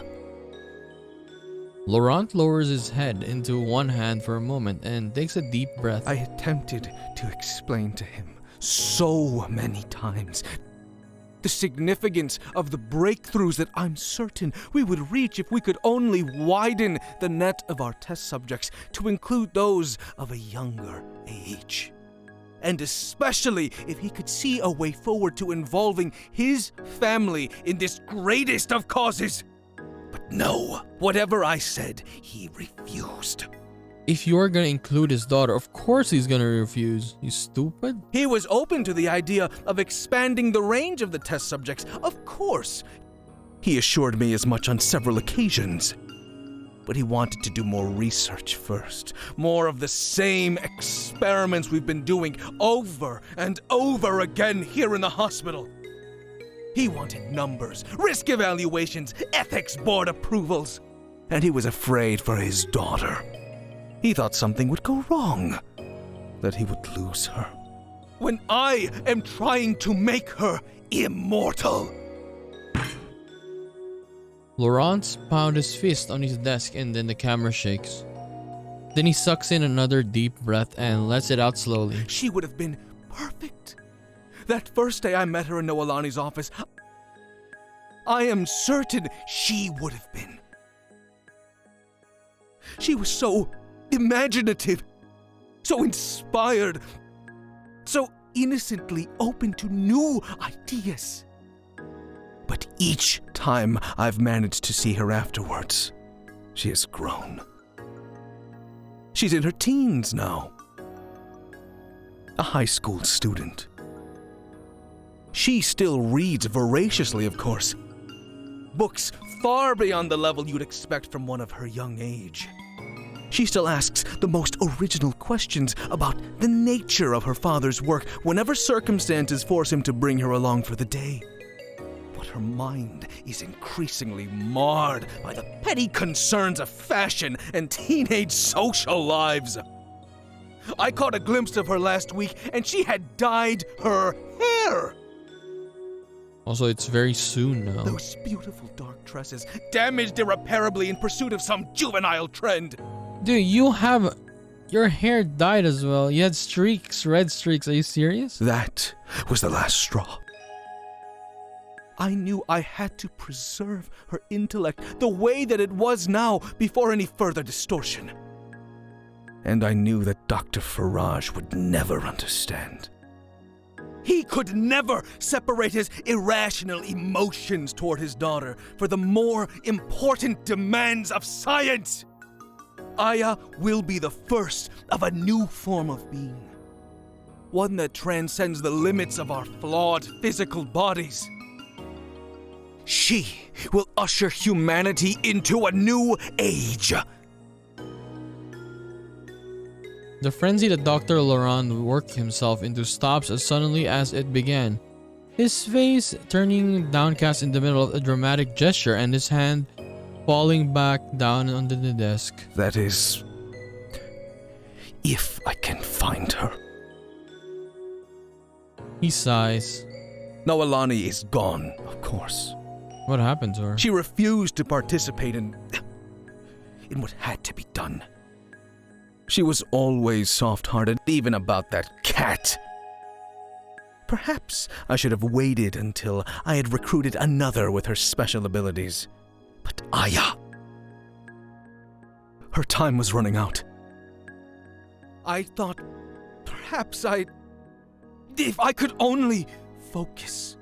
Laurent lowers his head into one hand for a moment and takes a deep breath. I attempted to explain to him so many times the significance of the breakthroughs that I'm certain we would reach if we could only widen the net of our test subjects to include those of a younger age. And especially if he could see a way forward to involving his family in this greatest of causes. But no, whatever I said, he refused. If you're gonna include his daughter, of course he's gonna refuse. You stupid? He was open to the idea of expanding the range of the test subjects, of course. He assured me as much on several occasions. But he wanted to do more research first. More of the same experiments we've been doing over and over again here in the hospital. He wanted numbers, risk evaluations, ethics board approvals. And he was afraid for his daughter. He thought something would go wrong, that he would lose her. When I am trying to make her immortal. Laurent pounds his fist on his desk and then the camera shakes. Then he sucks in another deep breath and lets it out slowly. She would have been perfect. That first day I met her in Noelani's office, I am certain she would have been. She was so imaginative, so inspired, so innocently open to new ideas. But each time I've managed to see her afterwards, she has grown. She's in her teens now. A high school student. She still reads voraciously, of course. Books far beyond the level you'd expect from one of her young age. She still asks the most original questions about the nature of her father's work whenever circumstances force him to bring her along for the day. But her mind is increasingly marred by the petty concerns of fashion and teenage social lives. I caught a glimpse of her last week and she had dyed her hair. Also, it's very soon now. Those beautiful dark tresses, damaged irreparably in pursuit of some juvenile trend. Dude, you have your hair dyed as well. You had streaks, red streaks. Are you serious? That was the last straw. I knew I had to preserve her intellect the way that it was now before any further distortion. And I knew that Dr. Farage would never understand. He could never separate his irrational emotions toward his daughter for the more important demands of science. Aya will be the first of a new form of being. One that transcends the limits of our flawed physical bodies. She will usher humanity into a new age. The frenzy that Dr. Laurent worked himself into stops as suddenly as it began. His face turning downcast in the middle of a dramatic gesture and his hand falling back down onto the desk. That is, if I can find her. He sighs. Noelani is gone, of course. What happened to her? She refused to participate in what had to be done. She was always soft-hearted, even about that cat. Perhaps I should have waited until I had recruited another with her special abilities. But Aya... her time was running out. I thought perhaps if I could only focus.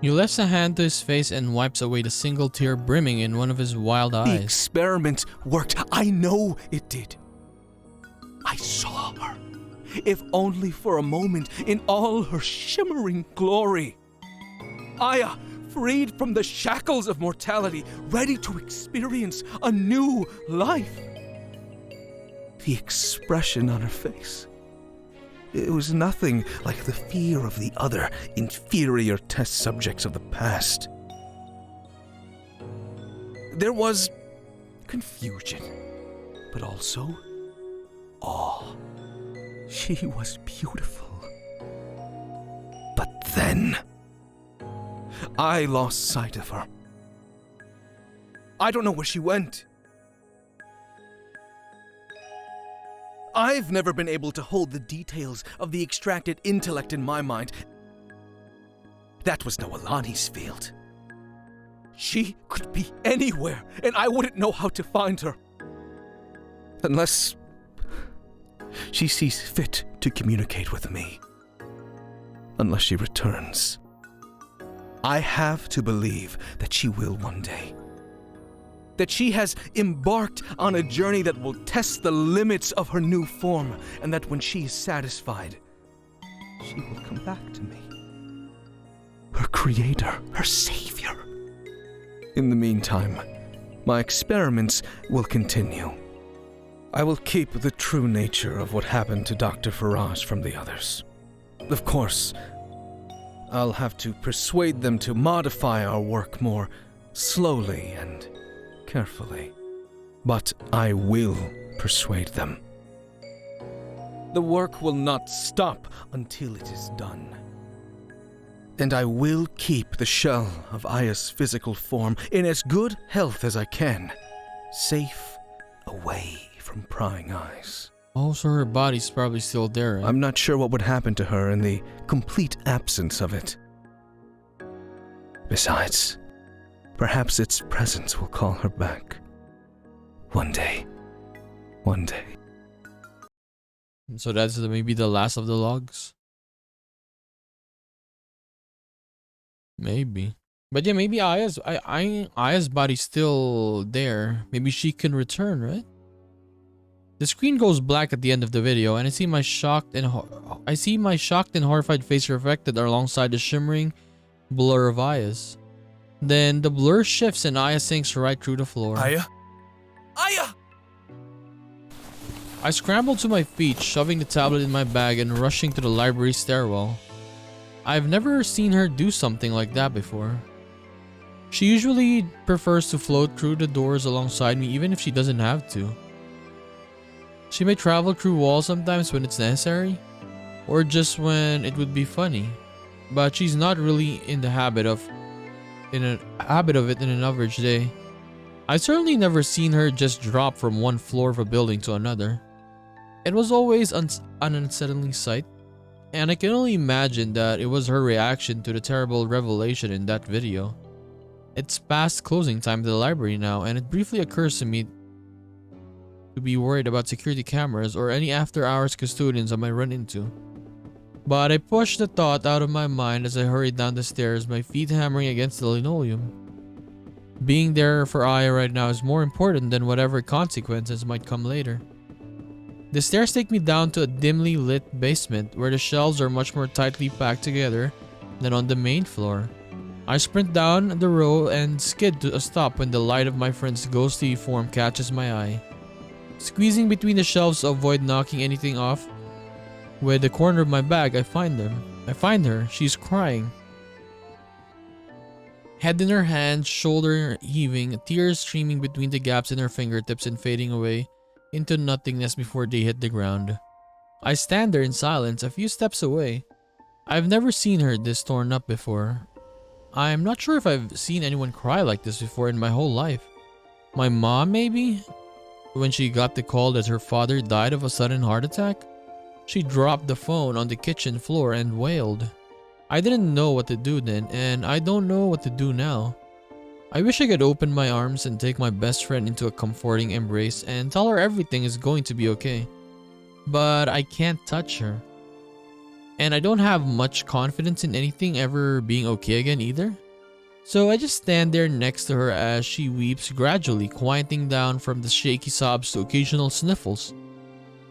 You lifts a hand to his face and wipes away the single tear brimming in one of his wild The eyes. experiment worked. I know it did. I saw her, if only for a moment, in all her shimmering glory. Aya, freed from the shackles of mortality, ready to experience a new life. The expression on her face, it was nothing like the fear of the other inferior test subjects of the past. There was confusion, but also awe. She was beautiful. But then, I lost sight of her. I don't know where she went. I've never been able to hold the details of the extracted intellect in my mind. That was Noelani's field. She could be anywhere, and I wouldn't know how to find her. Unless she sees fit to communicate with me. Unless she returns. I have to believe that she will one day. That she has embarked on a journey that will test the limits of her new form, and that when she is satisfied, she will come back to me. Her creator, her savior. In the meantime, my experiments will continue. I will keep the true nature of what happened to Dr. Faraj from the others. Of course, I'll have to persuade them to modify our work more slowly and carefully. But I will persuade them. The work will not stop until it is done. And I will keep the shell of Aya's physical form in as good health as I can, safe away from prying eyes. Oh, so her body's probably still there, right? I'm not sure what would happen to her in the complete absence of it. Besides, perhaps its presence will call her back. One day. One day. So that's maybe the last of the logs? Maybe. But yeah, maybe Aya's body's still there. Maybe she can return, right? The screen goes black at the end of the video, and I see my shocked and horrified face reflected alongside the shimmering blur of Aya's. Then the blur shifts and Aya sinks right through the floor. Aya? Aya! I scramble to my feet, shoving the tablet in my bag and rushing to the library stairwell. I've never seen her do something like that before. She usually prefers to float through the doors alongside me even if she doesn't have to. She may travel through walls sometimes when it's necessary, or just when it would be funny, but she's not really in the habit of it in an average day. I've certainly never seen her just drop from one floor of a building to another. It was always an unsettling sight, and I can only imagine that it was her reaction to the terrible revelation in that video. It's past closing time to the library now, and it briefly occurs to me to be worried about security cameras or any after-hours custodians I might run into. But I pushed the thought out of my mind as I hurried down the stairs, my feet hammering against the linoleum. Being there for Aya right now is more important than whatever consequences might come later. The stairs take me down to a dimly lit basement where the shelves are much more tightly packed together than on the main floor. I sprint down the row and skid to a stop when the light of my friend's ghostly form catches my eye. Squeezing between the shelves to avoid knocking anything off with the corner of my bag, I find her. She's crying. Head in her hands, shoulder heaving, tears streaming between the gaps in her fingertips and fading away into nothingness before they hit the ground. I stand there in silence, a few steps away. I've never seen her this torn up before. I'm not sure if I've seen anyone cry like this before in my whole life. My mom, maybe? When she got the call that her father died of a sudden heart attack? She dropped the phone on the kitchen floor and wailed. I didn't know what to do then, and I don't know what to do now. I wish I could open my arms and take my best friend into a comforting embrace and tell her everything is going to be okay. But I can't touch her. And I don't have much confidence in anything ever being okay again either. So I just stand there next to her as she weeps, gradually quieting down from the shaky sobs to occasional sniffles.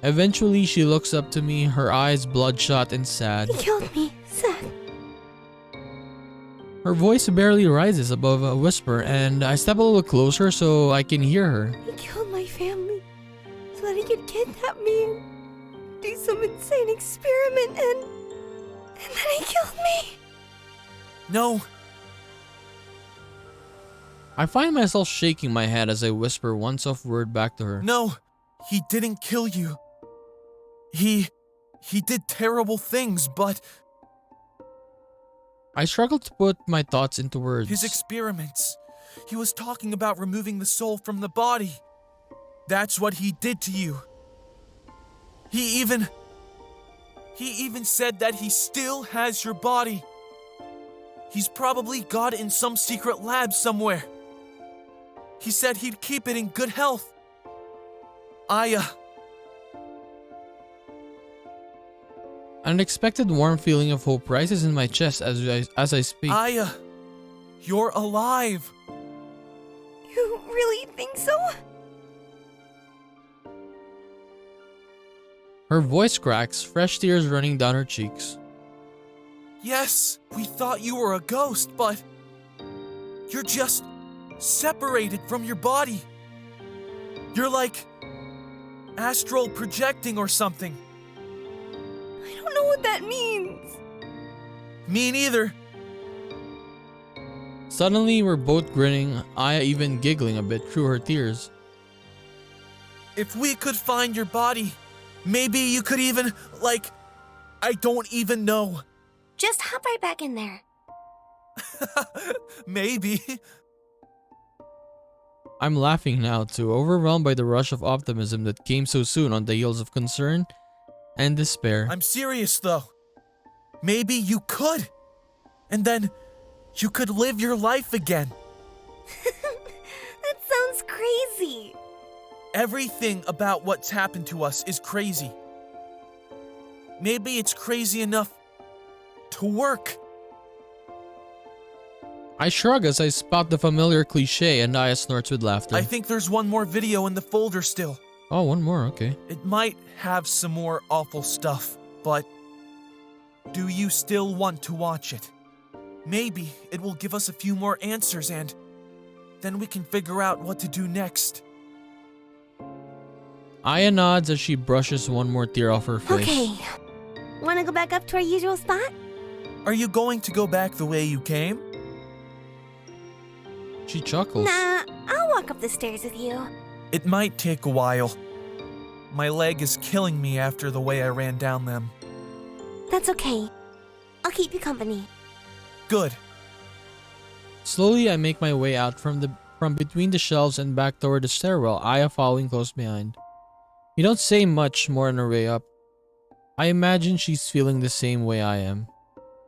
Eventually, she looks up to me, her eyes bloodshot and sad. He killed me, Seth. Her voice barely rises above a whisper, and I step a little closer so I can hear her. He killed my family so that he could kidnap me and do some insane experiment, and then he killed me. No. I find myself shaking my head as I whisper one soft word back to her. No, he didn't kill you. He did terrible things, but I struggle to put my thoughts into words. his experiments. He was talking about removing the soul from the body. That's what he did to you. He even said that he still has your body. He's probably got it in some secret lab somewhere. He said he'd keep it in good health. An unexpected warm feeling of hope rises in my chest as I speak. You're alive. You really think so? Her voice cracks, fresh tears running down her cheeks. Yes, we thought you were a ghost, but you're just separated from your body. You're like astral projecting or something. I don't know what that means. Me neither. Suddenly, we're both grinning, Aya even giggling a bit through her tears. If we could find your body, maybe you could even, I don't even know. Just hop right back in there. Maybe. I'm laughing now too, overwhelmed by the rush of optimism that came so soon on the heels of concern and despair. I'm serious though. Maybe you could. And then you could live your life again. That sounds crazy. Everything about what's happened to us is crazy. Maybe it's crazy enough to work. I shrug as I spot the familiar cliche and Aya snorts with laughter. I think there's one more video in the folder still. Oh, one more, okay. It might have some more awful stuff, but do you still want to watch it? Maybe it will give us a few more answers and then we can figure out what to do next. Aya nods as she brushes one more tear off her face. Okay. Wanna go back up to our usual spot? Are you going to go back the way you came? She chuckles. Nah, I'll walk up the stairs with you. It might take a while. My leg is killing me after the way I ran down them. That's okay. I'll keep you company. Good. Slowly, I make my way out from between the shelves and back toward the stairwell, Aya following close behind. We don't say much more on our way up. I imagine she's feeling the same way I am.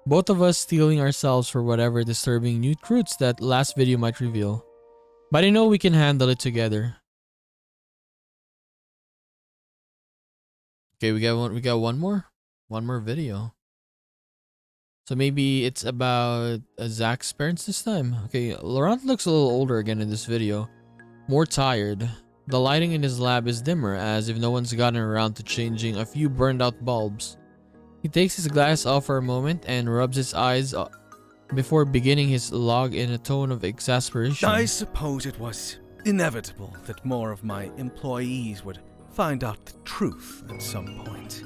Both of us steeling ourselves for whatever disturbing new truths that last video might reveal. But I know we can handle it together. Okay, we got one more video. So maybe it's about Zach's parents this time. Okay, Laurent looks a little older again in this video. More tired. The lighting in his lab is dimmer, as if no one's gotten around to changing a few burned out bulbs. He takes his glass off for a moment and rubs his eyes before beginning his log in a tone of exasperation. I suppose it was inevitable that more of my employees would find out the truth at some point.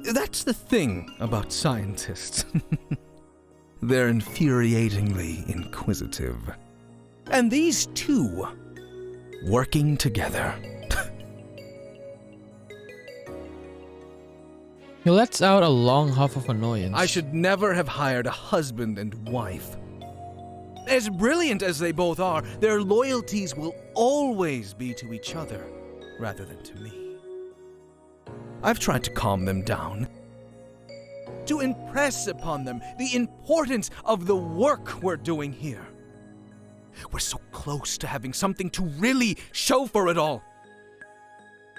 That's the thing about scientists. They're infuriatingly inquisitive. And these two, working together. He lets out a long huff of annoyance. I should never have hired a husband and wife. As brilliant as they both are, their loyalties will always be to each other rather than to me. I've tried to calm them down, to impress upon them the importance of the work we're doing here. We're so close to having something to really show for it all.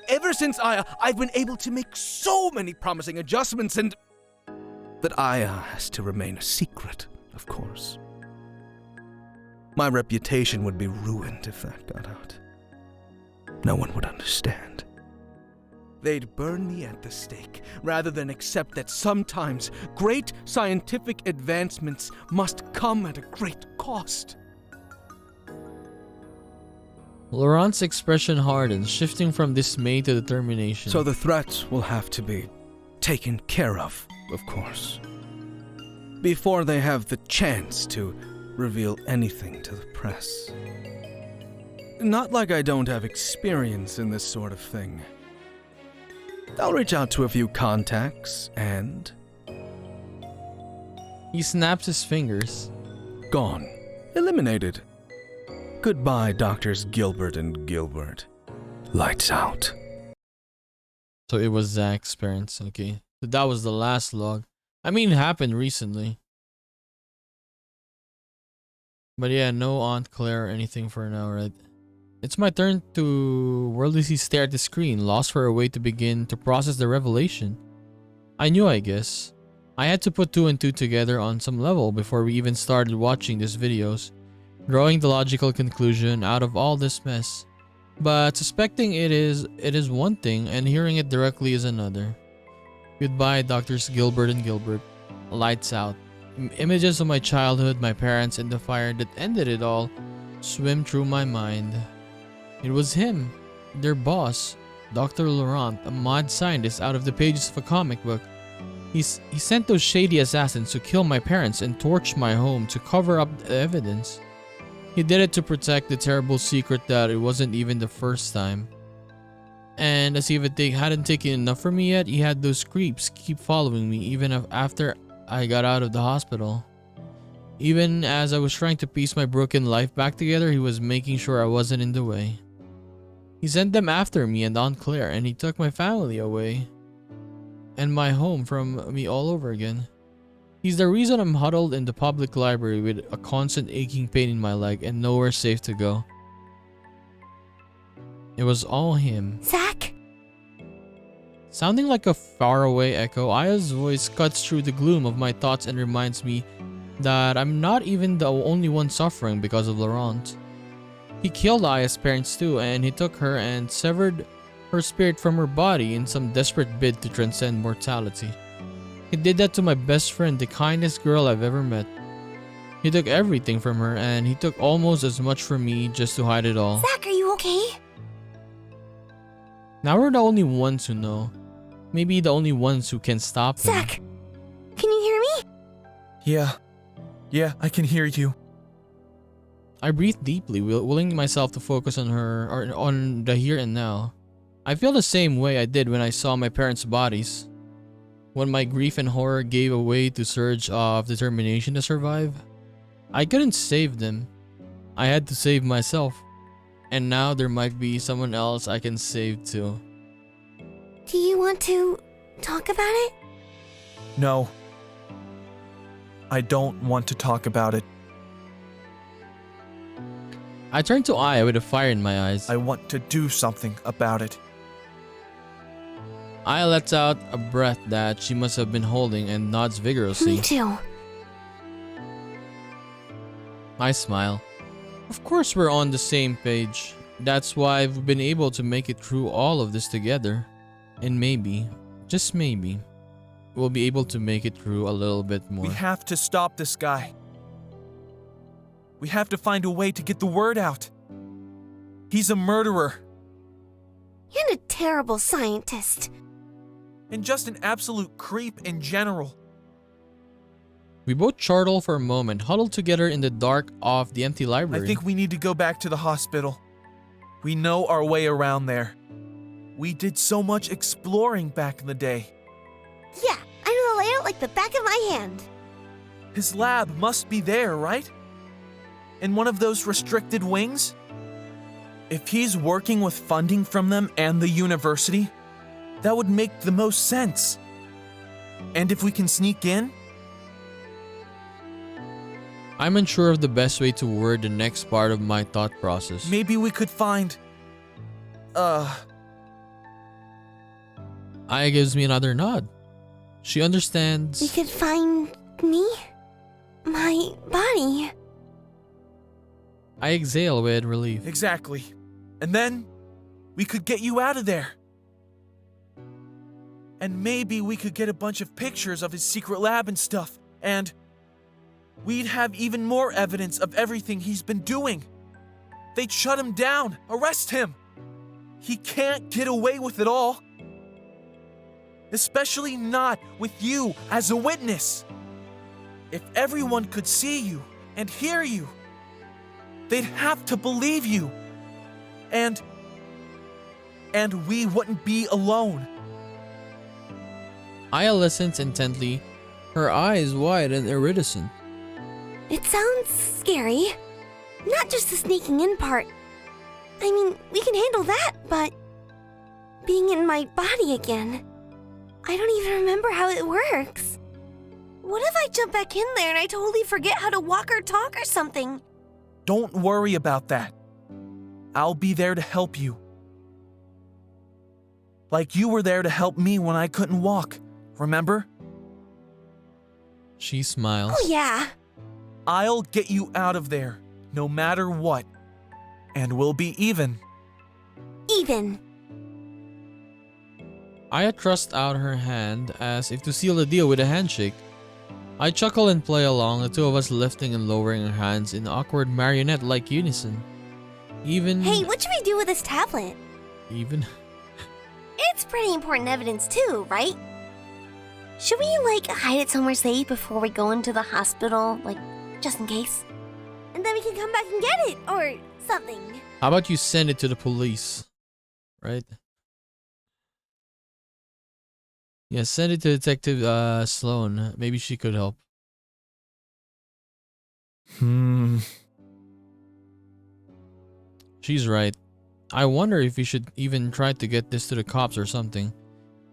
Ever since Aya, I've been able to make so many promising adjustments, and that Aya has to remain a secret, of course. My reputation would be ruined if that got out. No one would understand. They'd burn me at the stake rather than accept that sometimes great scientific advancements must come at a great cost. Laurent's expression hardens, shifting from dismay to determination. So the threat will have to be taken care of course, before they have the chance to reveal anything to the press. Not like I don't have experience in this sort of thing. I'll reach out to a few contacts and... He snaps his fingers. Gone. Eliminated. Goodbye, Doctors Gilbert and Gilbert. Lights out. So it was Zach's parents, okay. So that was the last log. I mean, it happened recently. But yeah, no Aunt Claire or anything for now, right? It's my turn to wordlessly stare at the screen, lost for a way to begin to process the revelation. I knew, I guess. I had to put 2 and 2 together on some level before we even started watching these videos, drawing the logical conclusion out of all this mess. But suspecting it is one thing and hearing it directly is another. Goodbye, Doctors Gilbert and Gilbert. Lights out. Images of my childhood, my parents, and the fire that ended it all swim through my mind. It was him, their boss, Dr. Laurent, a mad scientist out of the pages of a comic book. He sent those shady assassins to kill my parents and torch my home to cover up the evidence. He did it to protect the terrible secret that it wasn't even the first time. And as if it hadn't taken enough from me yet, he had those creeps keep following me even after I got out of the hospital. Even as I was trying to piece my broken life back together, he was making sure I wasn't in the way. He sent them after me and Aunt Claire, and he took my family away and my home from me all over again. He's the reason I'm huddled in the public library with a constant aching pain in my leg and nowhere safe to go. It was all him. Zach? Sounding like a faraway echo, Aya's voice cuts through the gloom of my thoughts and reminds me that I'm not even the only one suffering because of Laurent. He killed Aya's parents too, and he took her and severed her spirit from her body in some desperate bid to transcend mortality. He did that to my best friend, the kindest girl I've ever met. He took everything from her, and he took almost as much from me just to hide it all. Zach, are you okay? Now we're the only ones who know. Maybe the only ones who can stop him. Zach, can you hear me? Yeah, I can hear you. I breathe deeply, willing myself to focus on her, or on the here and now. I feel the same way I did when I saw my parents' bodies. When my grief and horror gave way to a surge of determination to survive. I couldn't save them. I had to save myself. And now there might be someone else I can save too. Do you want to talk about it? No. I don't want to talk about it. I turned to Aya with a fire in my eyes. I want to do something about it. Aya lets out a breath that she must have been holding and nods vigorously. Me too. I smile. Of course we're on the same page. That's why we've been able to make it through all of this together. And maybe, just maybe, we'll be able to make it through a little bit more. We have to stop this guy. We have to find a way to get the word out. He's a murderer. You're a terrible scientist. And just an absolute creep in general. We both chortle for a moment, huddled together in the dark of the empty library. I think we need to go back to the hospital. We know our way around there. We did so much exploring back in the day. Yeah, I know the layout like the back of my hand. His lab must be there, right? In one of those restricted wings? If he's working with funding from them and the university, That would make the most sense. And if we can sneak in? I'm unsure of the best way to word the next part of my thought process. Maybe we could find... Aya gives me another nod. She understands. We could find me? My body? I exhale with relief. Exactly. And then, we could get you out of there. And maybe we could get a bunch of pictures of his secret lab and stuff. And we'd have even more evidence of everything he's been doing. They'd shut him down, arrest him. He can't get away with it all. Especially not with you as a witness. If everyone could see you and hear you, they'd have to believe you. And we wouldn't be alone. Aya listens intently, her eyes wide and iridescent. It sounds scary. Not just the sneaking in part. I mean, we can handle that, but being in my body again. I don't even remember how it works. What if I jump back in there and I totally forget how to walk or talk or something? Don't worry about that. I'll be there to help you. Like you were there to help me when I couldn't walk, remember? She smiles. Oh yeah. I'll get you out of there, no matter what. And we'll be even. Even. Aya thrusts out her hand as if to seal the deal with a handshake. I chuckle and play along, the two of us lifting and lowering our hands in awkward marionette-like unison. Even... Hey, what should we do with this tablet? Even... It's pretty important evidence too, right? Should we, hide it somewhere safe before we go into the hospital, just in case? And then we can come back and get it, or something. How about you send it to the police? Right? Yeah, send it to Detective Sloan. Maybe she could help. She's right. I wonder if we should even try to get this to the cops or something.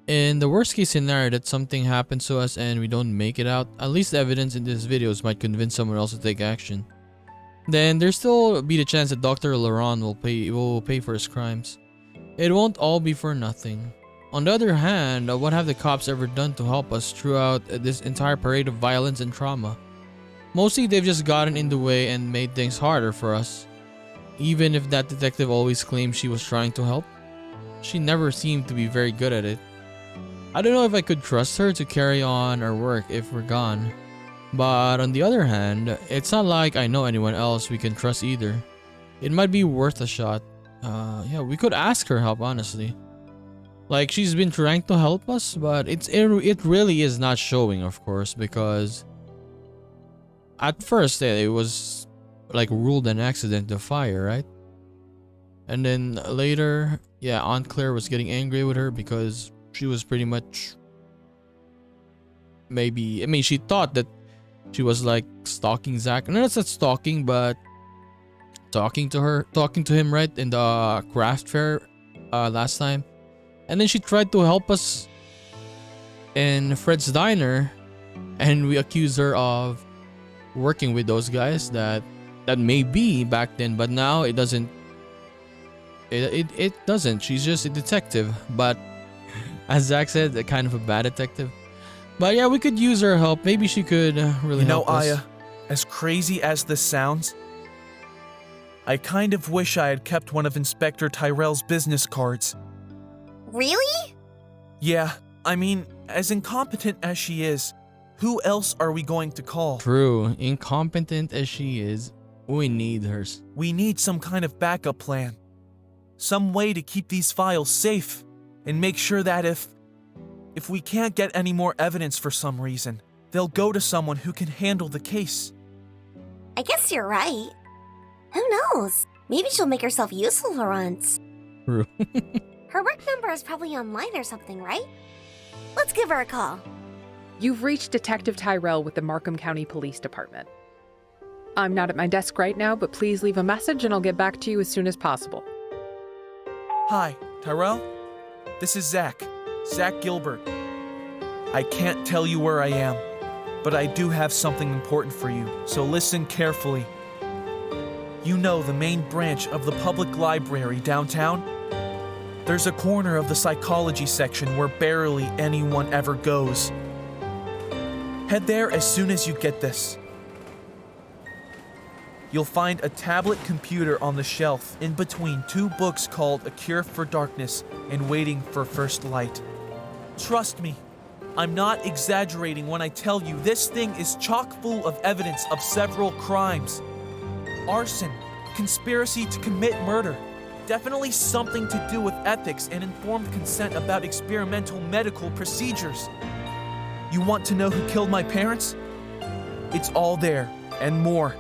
In the worst case scenario that something happens to us and we don't make it out, at least the evidence in these videos might convince someone else to take action. Then there'll still be the chance that Dr. Laurent will pay for his crimes. It won't all be for nothing. On the other hand, what have the cops ever done to help us throughout this entire parade of violence and trauma? Mostly they've just gotten in the way and made things harder for us. Even if that detective always claimed she was trying to help, she never seemed to be very good at it. I don't know if I could trust her to carry on our work if we're gone. But on the other hand, it's not like I know anyone else we can trust either. It might be worth a shot. Yeah, we could ask her help, honestly. She's been trying to help us, but it really is not showing, of course, because at first it was ruled an accident, the fire, right? And then later, yeah, Aunt Claire was getting angry with her because she was pretty much she thought that she was stalking Zach. No, that's not stalking, but talking to him, right, in the craft fair last time. And then she tried to help us in Fred's diner, and we accused her of working with those guys that may be back then, but now it doesn't. It doesn't. She's just a detective, but as Zach said, a kind of a bad detective. But yeah, we could use her help. Maybe she could really help us. Aya, as crazy as this sounds, I kind of wish I had kept one of Inspector Tyrell's business cards. Really? Yeah, I mean, as incompetent as she is, who else are we going to call? True, incompetent as she is, we need hers. We need some kind of backup plan. Some way to keep these files safe and make sure that if we can't get any more evidence for some reason, they'll go to someone who can handle the case. I guess you're right. Who knows? Maybe she'll make herself useful for once. True. Her work number is probably online or something, right? Let's give her a call. You've reached Detective Tyrell with the Markham County Police Department. I'm not at my desk right now, but please leave a message and I'll get back to you as soon as possible. Hi, Tyrell? This is Zach. Zach Gilbert. I can't tell you where I am, but I do have something important for you, so listen carefully. You know the main branch of the public library downtown? There's a corner of the psychology section where barely anyone ever goes. Head there as soon as you get this. You'll find a tablet computer on the shelf in between two books called A Cure for Darkness and Waiting for First Light. Trust me, I'm not exaggerating when I tell you this thing is chock full of evidence of several crimes. Arson, conspiracy to commit murder, definitely something to do with ethics and informed consent about experimental medical procedures. You want to know who killed my parents? It's all there, and more.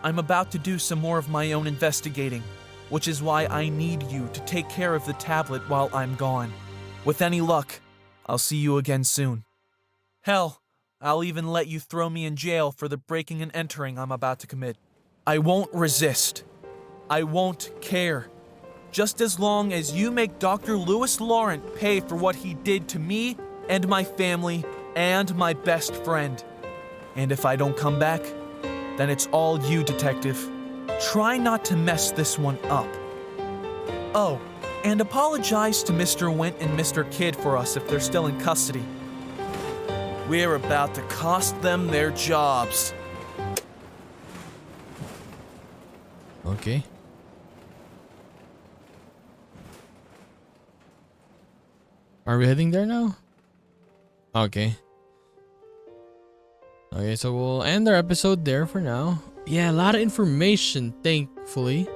I'm about to do some more of my own investigating, which is why I need you to take care of the tablet while I'm gone. With any luck, I'll see you again soon. Hell, I'll even let you throw me in jail for the breaking and entering I'm about to commit. I won't resist. I won't care. Just as long as you make Dr. Lewis Laurent pay for what he did to me and my family and my best friend. And if I don't come back, then it's all you, Detective. Try not to mess this one up. Oh, and apologize to Mr. Wint and Mr. Kidd for us if they're still in custody. We're about to cost them their jobs. Okay. Are we heading there now? Okay. Okay, so we'll end our episode there for now. Yeah, a lot of information, thankfully,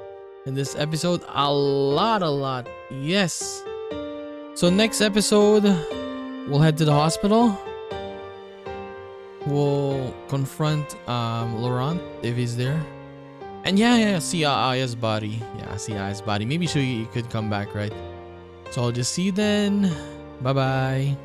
in this episode. A lot. Yes. So next episode, we'll head to the hospital. We'll confront Laurent if he's there. And yeah, see Aya's body. Yeah, see Aya's body. Maybe she could come back, right? So I'll just see you then. Bye-bye.